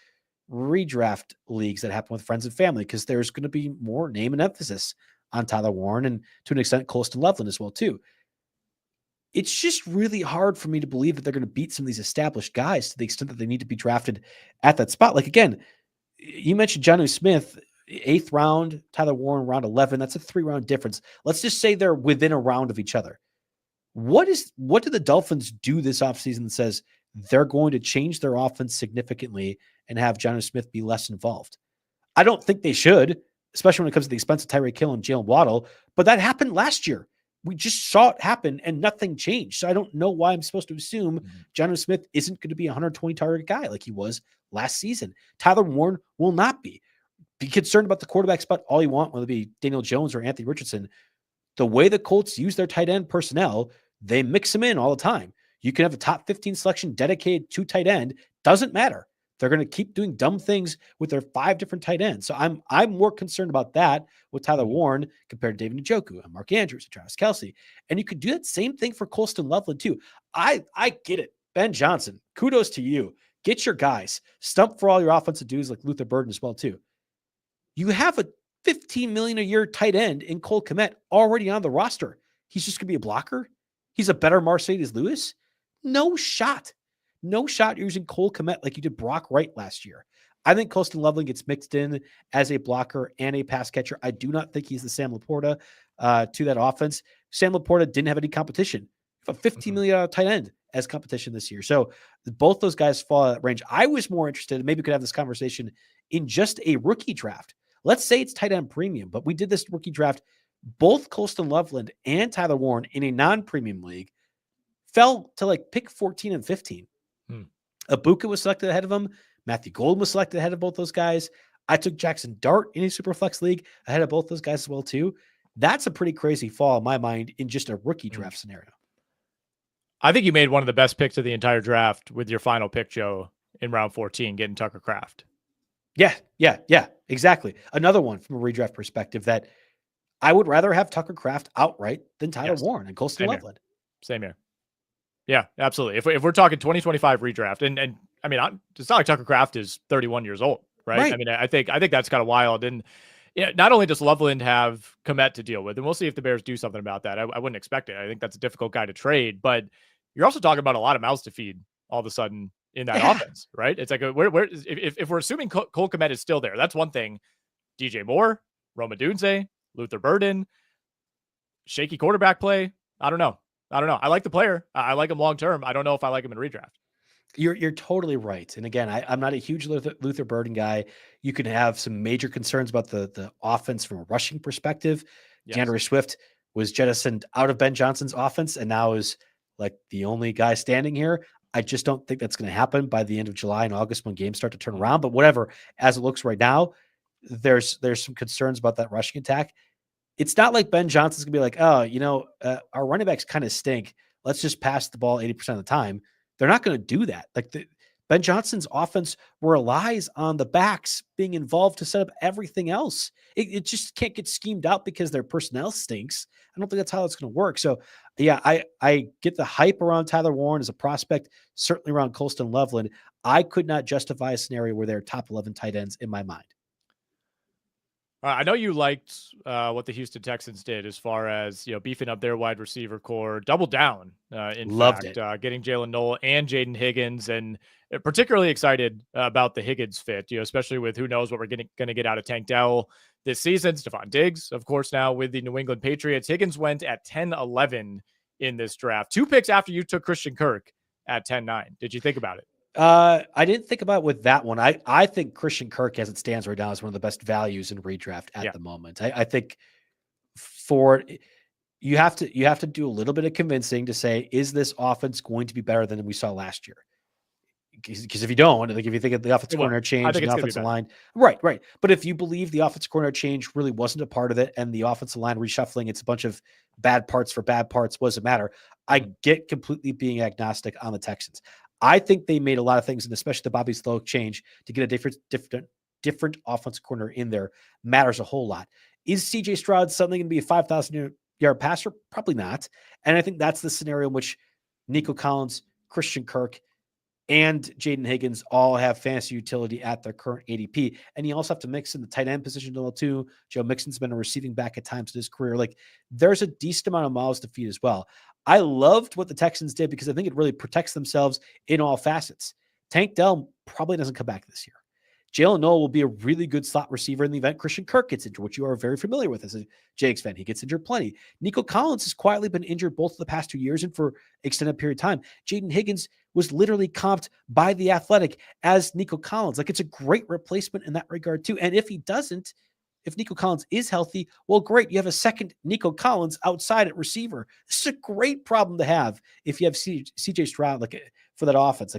redraft leagues that happen with friends and family, because there's going to be more name and emphasis on Tyler Warren and to an extent Colston Loveland as well too. It's just really hard for me to believe that they're going to beat some of these established guys to the extent that they need to be drafted at that spot. Like, again, you mentioned Jonnu Smith, 8th round, Tyler Warren, round 11. That's a 3-round difference. Let's just say they're within a round of each other. What do the Dolphins do this offseason that says they're going to change their offense significantly and have Jonnu Smith be less involved? I don't think they should, especially when it comes to the expense of Tyreek Hill and Jalen Waddle, but that happened last year. We just saw it happen and nothing changed. So I don't know why I'm supposed to assume Jonnu Smith isn't going to be a 120 target guy like he was last season. Tyler Warren will not be. Be concerned about the quarterback spot all you want, whether it be Daniel Jones or Anthony Richardson. The way the Colts use their tight end personnel, they mix them in all the time. You can have a top 15 selection dedicated to tight end. Doesn't matter. They're going to keep doing dumb things with their 5 different tight ends. So I'm more concerned about that with Tyler Warren compared to David Njoku and Mark Andrews and Travis Kelce. And you could do that same thing for Colston Loveland too. I get it. Ben Johnson, kudos to you. Get your guys. Stump for all your offensive dudes like Luther Burden as well too. You have a $15 million a year tight end in Cole Kmet already on the roster. He's just going to be a blocker. He's a better Mercedes Lewis. No shot. No shot using Cole Kmet like you did Brock Wright last year. I think Colston Loveland gets mixed in as a blocker and a pass catcher. I do not think he's the Sam Laporta to that offense. Sam Laporta didn't have any competition. A $15 million tight end as competition this year. So both those guys fall at that range. I was more interested, maybe we could have this conversation in just a rookie draft. Let's say it's tight end premium, but we did this rookie draft. Both Colston Loveland and Tyler Warren in a non-premium league fell to like pick 14 and 15. Abuka was selected ahead of him. Matthew Golden was selected ahead of both those guys. I took Jackson Dart in a Superflex league ahead of both those guys as well too. That's a pretty crazy fall in my mind in just a rookie draft scenario. I think you made one of the best picks of the entire draft with your final pick, Joe, in round 14, getting Tucker Kraft. Yeah, exactly. Another one from a redraft perspective that I would rather have Tucker Kraft outright than Tyler Warren and Colston Loveland. Same here. Yeah, absolutely. If we're talking 2025 redraft, and I mean, it's not like Tucker Kraft is 31 years old, right? I mean, I think that's kind of wild. And not only does Loveland have Kmet to deal with, and we'll see if the Bears do something about that. I wouldn't expect it. I think that's a difficult guy to trade, but you're also talking about a lot of mouths to feed all of a sudden in that offense, right? It's like if we're assuming Cole Kmet is still there, that's one thing. DJ Moore, Rome Odunze, Luther Burden, shaky quarterback play. I don't know. I like the player. I like him long term. I don't know if I like him in redraft. You're totally right. And again, I'm not a huge Luther Burden guy. You can have some major concerns about the offense from a rushing perspective. Yes. DeAndre Swift was jettisoned out of Ben Johnson's offense and now is like the only guy standing here. I just don't think that's going to happen by the end of July and August when games start to turn around. But whatever, as it looks right now, there's some concerns about that rushing attack. It's not like Ben Johnson's gonna be like, our running backs kind of stink. Let's just pass the ball 80% of the time. They're not going to do that. Like Ben Johnson's offense relies on the backs being involved to set up everything else. It just can't get schemed out because their personnel stinks. I don't think that's how it's going to work. So yeah, I get the hype around Tyler Warren as a prospect, certainly around Colston Loveland. I could not justify a scenario where they're top 11 tight ends in my mind. I know you liked what the Houston Texans did as far as beefing up their wide receiver core, double down. In Loved fact, it. getting Jalen Noel and Jayden Higgins, and particularly excited about the Higgins fit. Especially with who knows what we're going to get out of Tank Dell this season. Stephon Diggs, of course, now with the New England Patriots. Higgins went at 10-11 in this draft. 2 picks after you took Christian Kirk at 10-9. Did you think about it? I didn't think about it with that one. I think Christian Kirk, as it stands right now, is one of the best values in redraft at the moment. I think you have to do a little bit of convincing to say, is this offense going to be better than we saw last year? Because if you don't, like if you think of the offensive coordinator change and the offensive line, right. But if you believe the offensive coordinator change really wasn't a part of it, and the offensive line reshuffling, it's a bunch of bad parts for bad parts, what does it matter? I get completely being agnostic on the Texans. I think they made a lot of things, and especially the Bobby Slow change to get a different offensive corner in there matters a whole lot. Is CJ Stroud suddenly going to be a 5,000-yard passer? Probably not. And I think that's the scenario in which Nico Collins, Christian Kirk, and Jayden Higgins all have fantasy utility at their current ADP. And you also have to mix in the tight end position too. Joe Mixon's been a receiving back at times in his career. Like, there's a decent amount of mouths to feed as well. I loved what the Texans did because I think it really protects themselves in all facets. Tank Dell probably doesn't come back this year. Jalen Noel will be a really good slot receiver in the event Christian Kirk gets injured, which you are very familiar with as a Jags fan. He gets injured plenty. Nico Collins has quietly been injured both of the past 2 years and for extended period of time. Jayden Higgins was literally comped by The Athletic as Nico Collins. Like, it's a great replacement in that regard too. And if Nico Collins is healthy, well, great. You have a second Nico Collins outside at receiver. This is a great problem to have if you have CJ Stroud for that offense.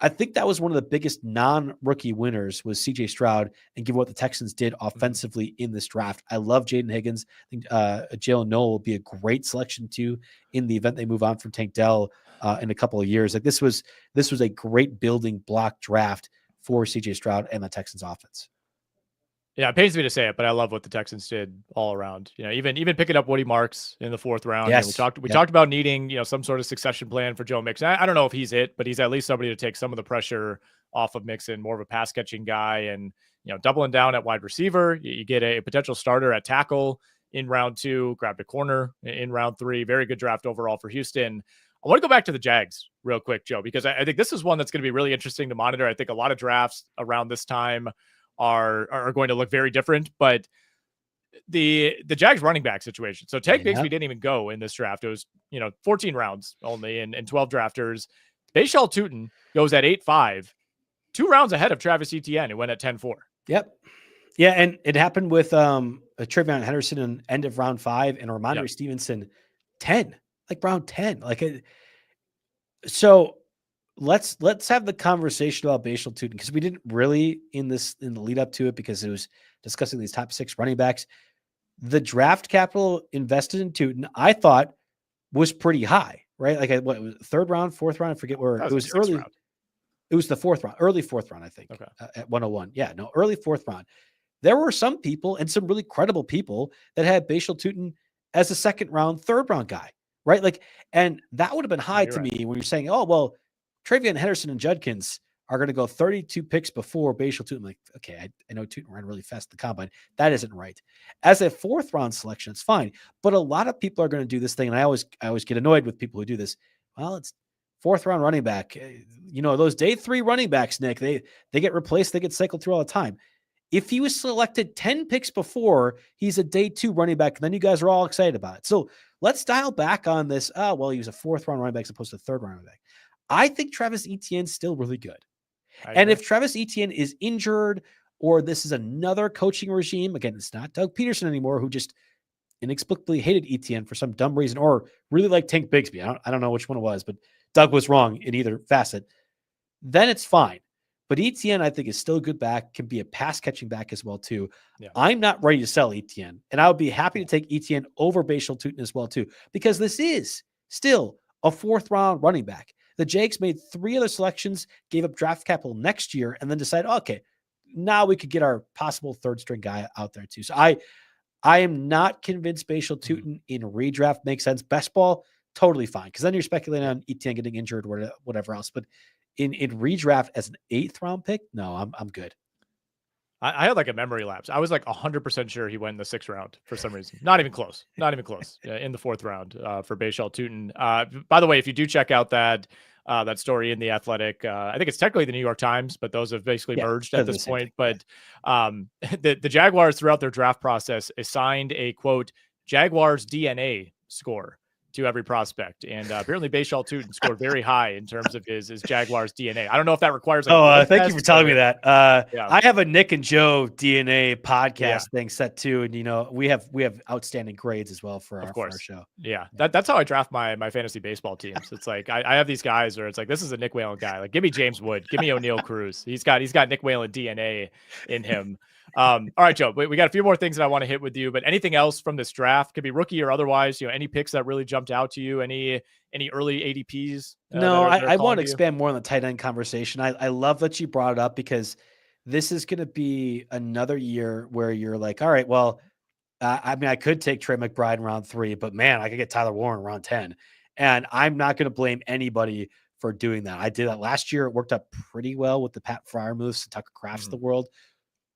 I think that was one of the biggest non-rookie winners was CJ Stroud, and given what the Texans did offensively in this draft. I love Jayden Higgins. I think Jalen Noel will be a great selection too in the event they move on from Tank Dell in a couple of years. Like, this was a great building block draft for CJ Stroud and the Texans offense. Yeah, it pains me to say it, but I love what the Texans did all around. Even picking up Woody Marks in the 4th round. Yes. We talked about needing some sort of succession plan for Joe Mixon. I don't know if he's it, but he's at least somebody to take some of the pressure off of Mixon, more of a pass catching guy, and doubling down at wide receiver. You get a potential starter at tackle in round 2. Grabbed a corner in round 3. Very good draft overall for Houston. I want to go back to the Jags real quick, Joe, because I think this is one that's going to be really interesting to monitor. I think a lot of drafts around this time are going to look very different, but the Jags running back situation. So Tank Bigsby didn't even go in this draft. It was 14 rounds only and 12 drafters. Bhayshul Tuten goes at 8.5, 2 rounds ahead of Travis Etienne, who went at 10.4. Yep. Yeah, and it happened with Trevion Henderson in end of round 5 and Ramondre Stevenson 10, like round 10. So let's have the conversation about Bhayshul Tuten, because we didn't really in the lead up to it, because it was discussing these top 6 running backs. The draft capital invested in Tuten, I thought, was pretty high, right? Like, it was 3rd round, 4th round. I forget where it was early. Round. It was the 4th round, early 4th round, I think, at 101. Yeah, no, early 4th round. There were some people, and some really credible people, that had Bhayshul Tuten as a 2nd round, 3rd round guy, right? Like, and that would have been high to me when you're saying, oh, well, Trevion Henderson and Judkins are going to go 32 picks before Bhayshul Tuten. Like, okay, I know Tuten ran really fast at the combine. That isn't right. As a 4th round selection, it's fine. But a lot of people are going to do this thing, and I always get annoyed with people who do this. Well, it's 4th round running back. Those day 3 running backs, Nick, they get replaced. They get cycled through all the time. If he was selected 10 picks before, he's a day 2 running back, and then you guys are all excited about it. So let's dial back on this. Oh, well, he was a 4th round running back as opposed to 3rd round running back. I think Travis Etienne's still really good. And if Travis Etienne is injured, or this is another coaching regime, again, it's not Doug Peterson anymore, who just inexplicably hated Etienne for some dumb reason, or really liked Tank Bigsby. I don't know which one it was, but Doug was wrong in either facet. Then it's fine. But Etienne, I think, is still a good back, can be a pass-catching back as well, too. Yeah. I'm not ready to sell Etienne, and I would be happy to take Etienne over Bhayshul Tuten as well, too, because this is still a 4th round running back. The Jags made 3 other selections, gave up draft capital next year, and then decided, okay, now we could get our possible 3rd string guy out there too. So I am not convinced Bhayshul Tuten in redraft makes sense. Best ball, totally fine, because then you're speculating on Etienne getting injured or whatever else. But in redraft as an 8th round pick, no, I'm good. I had like a memory lapse. I was like 100% sure he went in the 6th round for some reason. Not even close. Not even close. In the 4th round for Bhayshul Tuten. By the way, if you do check out that story in the Athletic, I think it's technically the New York Times, but those have basically merged at this point. But the Jaguars throughout their draft process assigned a quote Jaguars DNA score to every prospect, and apparently Bhayshul Tuten scored very high in terms of his Jaguars DNA. I don't know if that requires thank you for telling me that. Yeah. I have a Nick and Joe DNA podcast thing set too, and we have outstanding grades as well for our show. Yeah, that's how I draft my fantasy baseball teams. It's like I have these guys where it's like, this is a Nick Whalen guy. Like, give me James Wood, give me O'Neal Cruz. He's got Nick Whalen DNA in him. All right, Joe, we got a few more things that I want to hit with you, but anything else from this draft, could be rookie or otherwise, any picks that really jumped out to you, any early ADPs? No, I want to expand more on the tight end conversation. I love that you brought it up, because this is going to be another year where you're like, all right, well, I could take Trey McBride in round 3, but man, I could get Tyler Warren in round 10. And I'm not going to blame anybody for doing that. I did that last year. It worked out pretty well with the Pat Fryer moves to Tucker Kraft's of the world.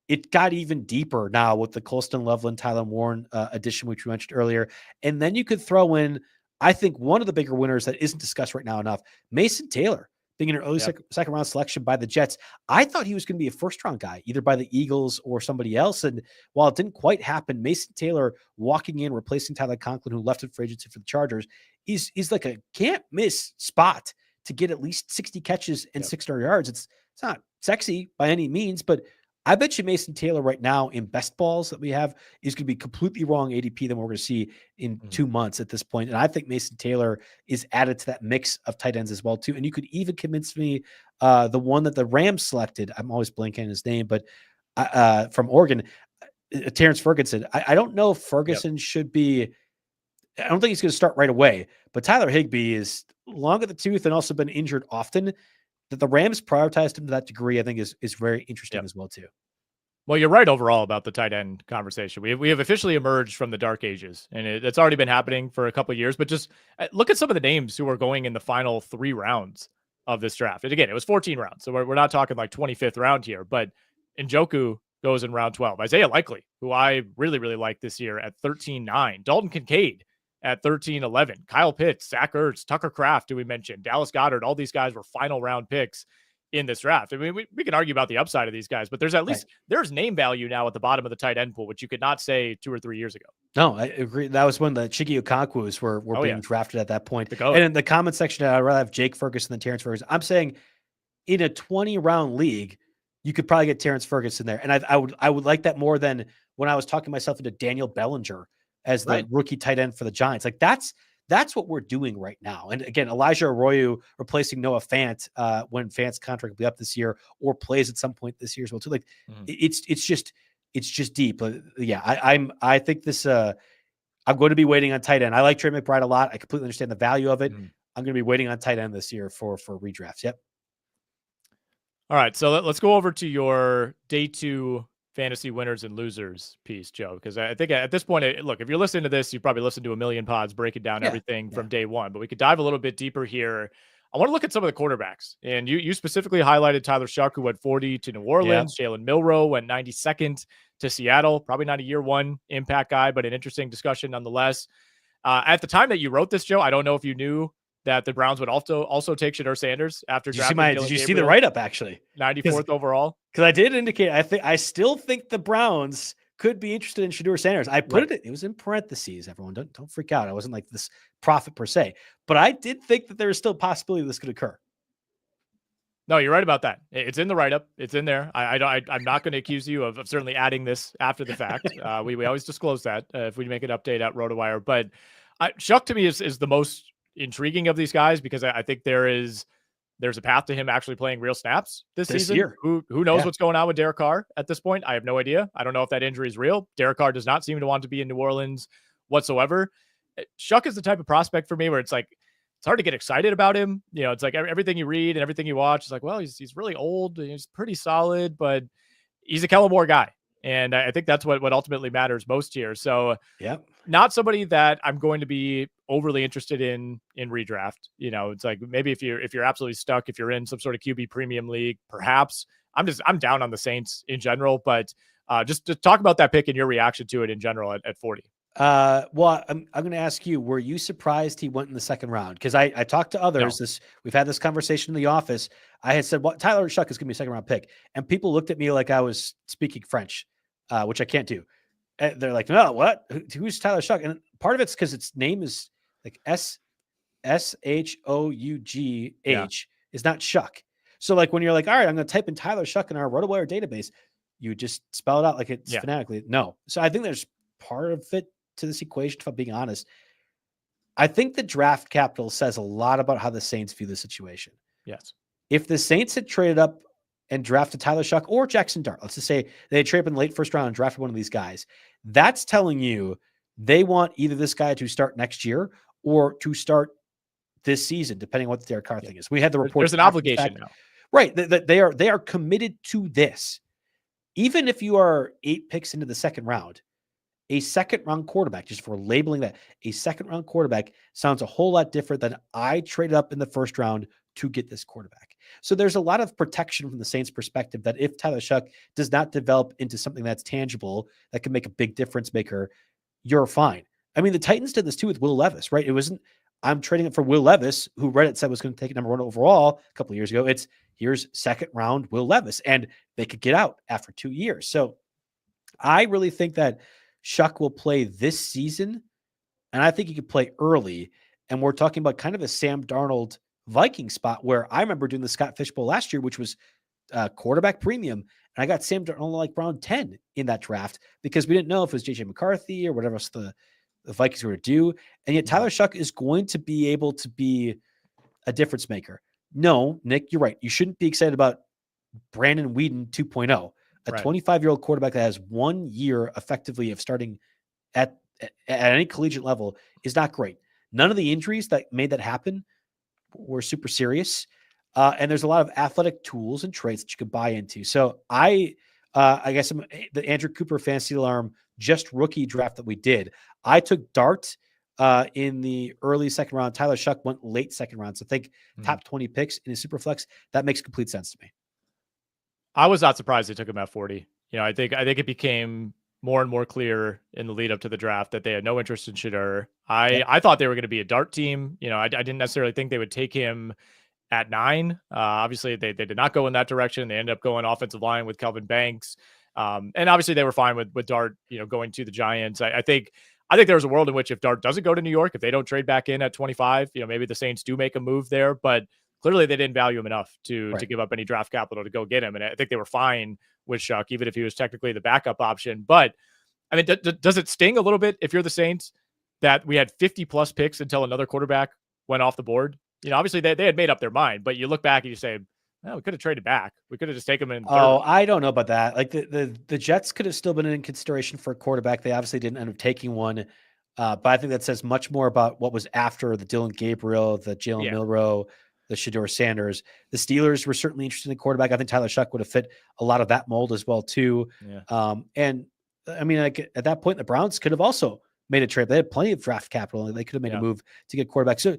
It got even deeper now with the Colston, Loveland, Tyler Warren addition, which we mentioned earlier. And then you could throw in, I think, one of the bigger winners that isn't discussed right now enough, Mason Taylor, being an early second round selection by the Jets. I thought he was going to be a first round guy, either by the Eagles or somebody else. And while it didn't quite happen, Mason Taylor walking in, replacing Tyler Conklin, who left it for agency for the Chargers, is like a can't miss spot to get at least 60 catches and 600 yards. It's not sexy by any means, but I bet you Mason Taylor right now in best balls that we have is going to be completely wrong ADP than we're going to see in 2 months at this point. And I think Mason Taylor is added to that mix of tight ends as well too. And you could even convince me the one that the Rams selected, I'm always blanking on his name, but from Oregon, Terrence Ferguson. I don't know if Ferguson should be, I don't think he's going to start right away, but Tyler Higbee is long at the tooth and also been injured often. That the Rams prioritized him to that degree, I think is very interesting as well too. Well, you're right overall about the tight end conversation. We have officially emerged from the dark ages, and it's already been happening for a couple of years. But just look at some of the names who are going in the final 3 rounds of this draft. And again, it was 14 rounds, so we're not talking like 25th round here. But Njoku goes in round 12. Isaiah Likely, who I really, really like this year, at 13-9. Dalton Kincaid at 13-11. Kyle Pitts, Zach Ertz, Tucker Kraft, who we mentioned, Dallas Goedert, all these guys were final round picks in this draft. I mean, we can argue about the upside of these guys, but there's at least there's name value now at the bottom of the tight end pool, which you could not say 2 or 3 years ago. No, I agree. That was when the Chiggy Okonkwo's were being drafted at that point. And in the comment section, I'd rather have Jake Ferguson than Terrence Ferguson. I'm saying in a 20-round league, you could probably get Terrence Ferguson there. And I would like that more than when I was talking myself into Daniel Bellinger as the rookie tight end for the Giants. Like that's what we're doing right now. And again, Elijah Arroyo replacing Noah Fant when Fant's contract will be up this year or plays at some point this year as well too. Like it's just deep. I think this, I'm going to be waiting on tight end. I like Trey McBride a lot. I completely understand the value of it. I'm going to be waiting on tight end this year for redrafts. Yep. All right. So let's go over to your day 2 fantasy winners and losers piece, Joe, because I think at this point, look, if you're listening to this, you probably listened to a million pods breaking down everything from day 1, but we could dive a little bit deeper here. I want to look at some of the quarterbacks, and you specifically highlighted Tyler Shough, who went 40 to New Orleans. Jalen Milroe went 92nd to Seattle. Probably not a year 1 impact guy, but an interesting discussion nonetheless. At the time that you wrote this, Joe, I don't know if you knew that the Browns would also take Shedeur Sanders after drafting. Did you see the write-up actually? 94th overall. Because I did indicate I still think the Browns could be interested in Shedeur Sanders. I put it was in parentheses. Everyone, don't freak out. I wasn't like this prophet per se, but I did think that there is still a possibility this could occur. No, you're right about that. It's in the write-up. It's in there. I'm not going to accuse you of certainly adding this after the fact. We always disclose that if we make an update at RotoWire. But Shough to me is the most intriguing of these guys, because I think there's a path to him actually playing real snaps this season. Year. Who knows what's going on with Derek Carr at this point? I have no idea. I don't know if that injury is real. Derek Carr does not seem to want to be in New Orleans whatsoever. Shough is the type of prospect for me where it's like, it's hard to get excited about him. It's like everything you read and everything you watch is like, well, he's really old. He's pretty solid, but he's a Kellen Moore guy. And I think that's what ultimately matters most here. So not somebody that I'm going to be overly interested in redraft. You know, it's like maybe if you're absolutely stuck, if you're in some sort of QB premium league, perhaps. I'm down on the Saints in general, but just to talk about that pick and your reaction to it in general at 40. Well, I'm going to ask you, were you surprised he went in the second round? Because I talked to others. No. We've had this conversation in the office. I had said, well, Tyler Shough is going to be a second round pick. And people looked at me like I was speaking French, which I can't do. And they're like, no, what? Who's Tyler Shough? And part of it's because its name is like Shough is not Shuck. So like when you're like, all right, I'm going to type in Tyler Shough in our RotoWire database, you just spell it out like it's phonetically. No. So I think there's part of it to this equation, if I'm being honest. I think the draft capital says a lot about how the Saints view the situation. Yes. If the Saints had traded up and drafted Tyler Shough or Jackson Dart, let's just say they had traded up in the late first round and drafted one of these guys, that's telling you they want either this guy to start next year or to start this season, depending on what the Derek Carr thing is. We had the report. There's an obligation now. Right. They are committed to this. Even if you are 8 picks into the second round, a second round quarterback, just for labeling that, a second round quarterback sounds a whole lot different than I traded up in the first round to get this quarterback. So there's a lot of protection from the Saints' perspective that if Tyler Shough does not develop into something that's tangible, that can make a big difference maker, you're fine. I mean, the Titans did this too with Will Levis, right? It wasn't, I'm trading it for Will Levis, who Reddit said was going to take number 1 overall a couple of years ago. It's here's second round Will Levis, and they could get out after 2 years. So I really think that Shough will play this season, and I think he could play early. And we're talking about kind of a Sam Darnold Viking spot where I remember doing the Scott Fishbowl last year, which was quarterback premium. And I got Sam Darnold like round 10 in that draft because we didn't know if it was JJ McCarthy or whatever else the Vikings were to do. And yet Tyler Shough is going to be able to be a difference maker. No, Nick, you're right. You shouldn't be excited about Brandon Weeden 2.0. A 25-year-old quarterback that has 1 year effectively of starting at any collegiate level is not great. None of the injuries that made that happen were super serious. And there's a lot of athletic tools and traits that you could buy into. So I guess I'm the Andrew Cooper Fantasy Alarm just rookie draft that we did. I took Dart in the early second round. Tyler Shough went late second round. So think top 20 picks in a super flex. That makes complete sense to me. I was not surprised they took him at 40. You know, I think it became more and more clear in the lead up to the draft that they had no interest in Shedeur. I thought they were going to be a Dart team. You know, I didn't necessarily think they would take him at 9. Obviously, they did not go in that direction. They ended up going offensive line with Kelvin Banks. And obviously, they were fine with Dart, you know, going to the Giants. I think there was a world in which if Dart doesn't go to New York, if they don't trade back in at 25, you know, maybe the Saints do make a move there. But clearly, they didn't value him enough to give up any draft capital to go get him. And I think they were fine with Shough, even if he was technically the backup option. But, I mean, does it sting a little bit if you're the Saints that we had 50-plus picks until another quarterback went off the board? You know, obviously, they had made up their mind. But you look back and you say, well, we could have traded back. We could have just taken him in third. Oh, I don't know about that. Like, the Jets could have still been in consideration for a quarterback. They obviously didn't end up taking one. But I think that says much more about what was after the Dylan Gabriel, the Jalen Milroe, the Shedeur Sanders. The Steelers were certainly interested in quarterback. I think Tyler Shough would have fit a lot of that mold as well, too. Yeah. And I mean, like at that point, the Browns could have also made a trade. They had plenty of draft capital, and they could have made a move to get quarterback. So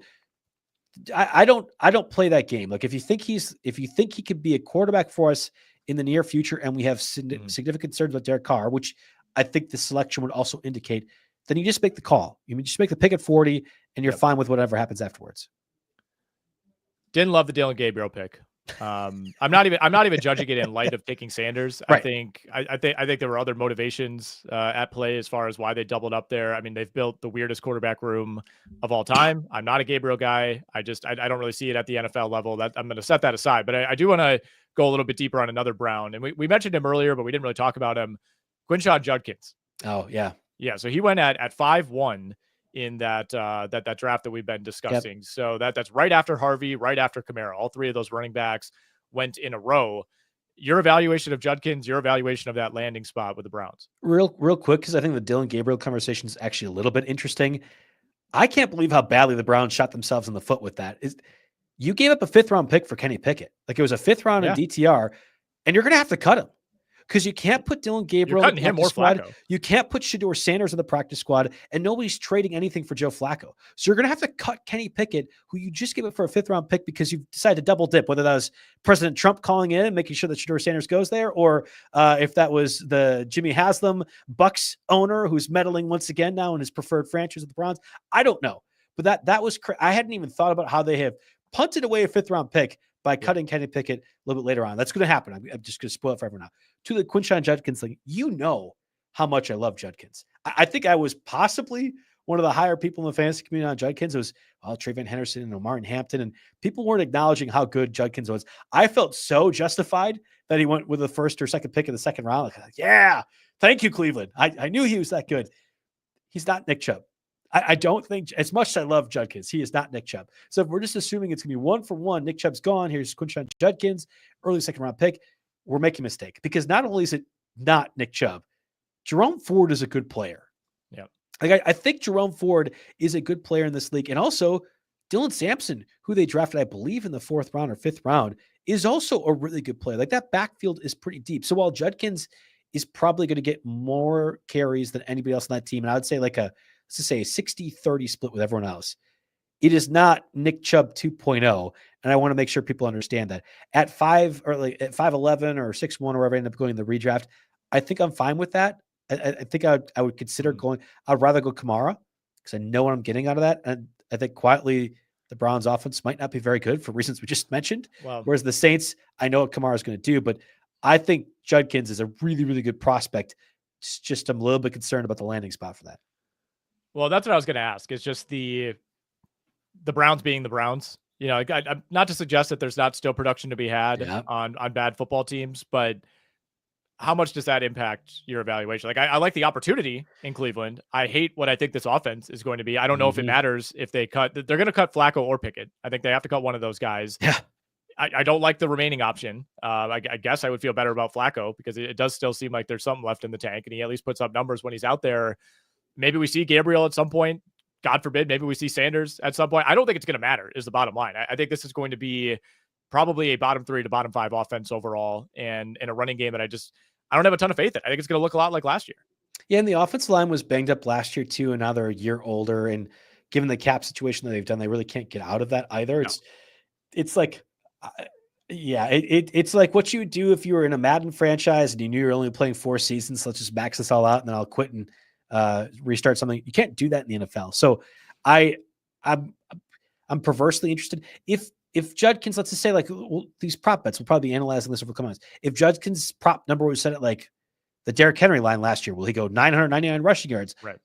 I don't play that game. Like if you think he could be a quarterback for us in the near future, and we have significant concerns about Derek Carr, which I think the selection would also indicate, then you just make the call. You just make the pick at 40, and you're fine with whatever happens afterwards. Didn't love the Dylan Gabriel pick. I'm not even judging it in light of taking Sanders. Right. I think there were other motivations at play as far as why they doubled up there. I mean, they've built the weirdest quarterback room of all time. I'm not a Gabriel guy. I don't really see it at the NFL level. That I'm going to set that aside. But I do want to go a little bit deeper on another Brown, and we mentioned him earlier, but we didn't really talk about him. Quinshon Judkins. Oh yeah. So he went at 5-1 in that draft that we've been discussing. Yep. So that's right after Harvey, right after Kamara. All three of those running backs went in a row. Your evaluation of Judkins, your evaluation of that landing spot with the Browns. Real quick, because I think the Dylan Gabriel conversation is actually a little bit interesting. I can't believe how badly the Browns shot themselves in the foot with that. You gave up a 5th round pick for Kenny Pickett. Like it was a 5th round in DTR, and you're going to have to cut him. because you can't put Dylan You're Gabriel in cutting the him practice or squad. Flacco. You can't put Shedeur Sanders in the practice squad, and nobody's trading anything for Joe Flacco. So you're going to have to cut Kenny Pickett, who you just gave it for a 5th-round pick because you've decided to double dip, whether that was President Trump calling in and making sure that Shedeur Sanders goes there, or if that was the Jimmy Haslam Bucks owner who's meddling once again now in his preferred franchise with the Browns. I don't know. But that was I hadn't even thought about how they have punted away a 5th-round pick by cutting Kenny Pickett a little bit later on. That's going to happen. I'm just going to spoil it for everyone now. To the Quinshon Judkins thing, you know how much I love Judkins. I think I was possibly one of the higher people in the fantasy community on Judkins. It was Trayvon Henderson and Omarion Hampton, and people weren't acknowledging how good Judkins was. I felt so justified that he went with the 1st or 2nd pick in the 2nd round. Like, yeah, thank you, Cleveland. I knew he was that good. He's not Nick Chubb. I don't think, as much as I love Judkins, he is not Nick Chubb. So if we're just assuming it's going to be 1-for-1, Nick Chubb's gone, here's Quinshon Judkins, early 2nd-round pick, we're making a mistake. Because not only is it not Nick Chubb, Jerome Ford is a good player. Yeah. Like I think Jerome Ford is a good player in this league. And also, Dylan Sampson, who they drafted, I believe, in the 4th round or 5th round, is also a really good player. Like that backfield is pretty deep. So while Judkins is probably going to get more carries than anybody else on that team, and I would say like let's just say a 60-30 split with everyone else, it is not Nick Chubb 2.0. And I want to make sure people understand that at 5 or like at 5'11" or 6'1" or wherever I end up going in the redraft, I think I'm fine with that. I think I would consider going, I'd rather go Kamara because I know what I'm getting out of that. And I think quietly the Browns offense might not be very good for reasons we just mentioned. Wow. Whereas the Saints, I know what Kamara is going to do, but I think Judkins is a really, really good prospect. It's just I'm a little bit concerned about the landing spot for that. Well, that's what I was going to ask. It's just the Browns being the Browns. You know, I'm not to suggest that there's not still production to be had on bad football teams, but how much does that impact your evaluation? Like, I like the opportunity in Cleveland. I hate what I think this offense is going to be. I don't know if it matters if they cut. They're going to cut Flacco or Pickett. I think they have to cut one of those guys. Yeah. I don't like the remaining option. I guess I would feel better about Flacco because it does still seem like there's something left in the tank, and he at least puts up numbers when he's out there. Maybe we see Gabriel at some point. God forbid, maybe we see Sanders at some point. I don't think it's going to matter is the bottom line. I think this is going to be probably a bottom 3 to bottom 5 offense overall, and in a running game that I don't have a ton of faith in. I think it's going to look a lot like last year. Yeah, and the offensive line was banged up last year too, and now they're a year older. And given the cap situation that they've done, they really can't get out of that either. No. It's like, it's like what you would do if you were in a Madden franchise and you knew you were only playing 4 seasons. So let's just max this all out, and then I'll quit and restart something. You can't do that in the NFL. So I'm perversely interested. If Judkins, let's just say like these prop bets, we'll probably be analyzing this over the comments. If Judkins' prop number was set at like the Derrick Henry line last year, will he go 999 rushing yards? Right.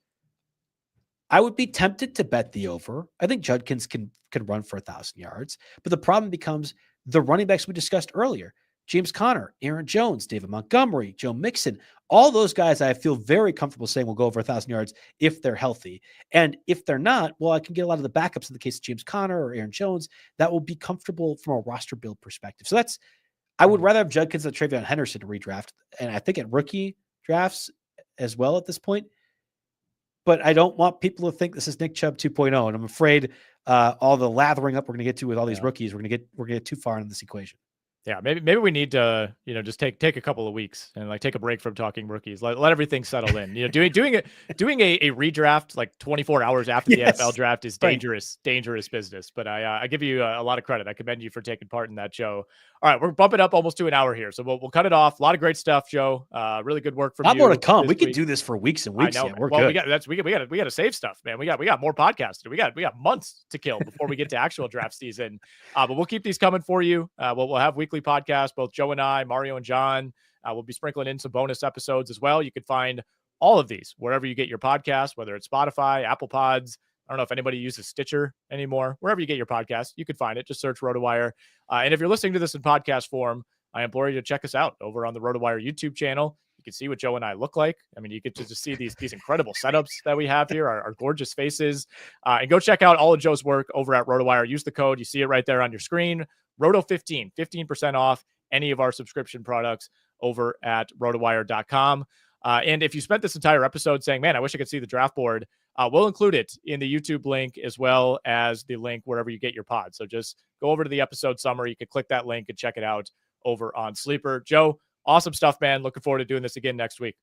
I would be tempted to bet the over. I think Judkins can run for 1,000 yards, but the problem becomes the running backs we discussed earlier. James Conner, Aaron Jones, David Montgomery, Joe Mixon, all those guys I feel very comfortable saying will go over 1,000 yards if they're healthy. And if they're not, well, I can get a lot of the backups in the case of James Conner or Aaron Jones that will be comfortable from a roster build perspective. So I would rather have Judkins than Trayvon Henderson to redraft. And I think at rookie drafts as well at this point. But I don't want people to think this is Nick Chubb 2.0. And I'm afraid all the lathering up we're going to get to with all these rookies, we're going to get too far in this equation. Yeah, maybe we need to, just take a couple of weeks and like take a break from talking rookies. Let everything settle in. Doing a redraft like 24 hours after the NFL draft is dangerous business. But I give you a lot of credit. I commend you for taking part in that show. All right, we're bumping up almost to an hour here, so we'll cut it off. A lot of great stuff, Joe. Really good work from you. Not more to come. We could do this for weeks and weeks. I know, we're good. We got to save stuff, man. We got more podcasts to do. We got months to kill before we get to actual draft season. But we'll keep these coming for you. We'll have weekly podcasts, both Joe and I, Mario and John. We'll be sprinkling in some bonus episodes as well. You can find all of these wherever you get your podcast, whether it's Spotify, Apple Pods. I don't know if anybody uses Stitcher anymore. Wherever you get your podcast, you can find it. Just search RotoWire. And if you're listening to this in podcast form, I implore you to check us out over on the RotoWire YouTube channel. You can see what Joe and I look like. I mean, you get to just see these incredible setups that we have here, our gorgeous faces. And go check out all of Joe's work over at RotoWire. Use the code. You see it right there on your screen. Roto15, 15% off any of our subscription products over at rotowire.com. And if you spent this entire episode saying, man, I wish I could see the draft board, we'll include it in the YouTube link as well as the link wherever you get your pod. So just go over to the episode summary. You can click that link and check it out over on Sleeper. Joe, awesome stuff, man. Looking forward to doing this again next week.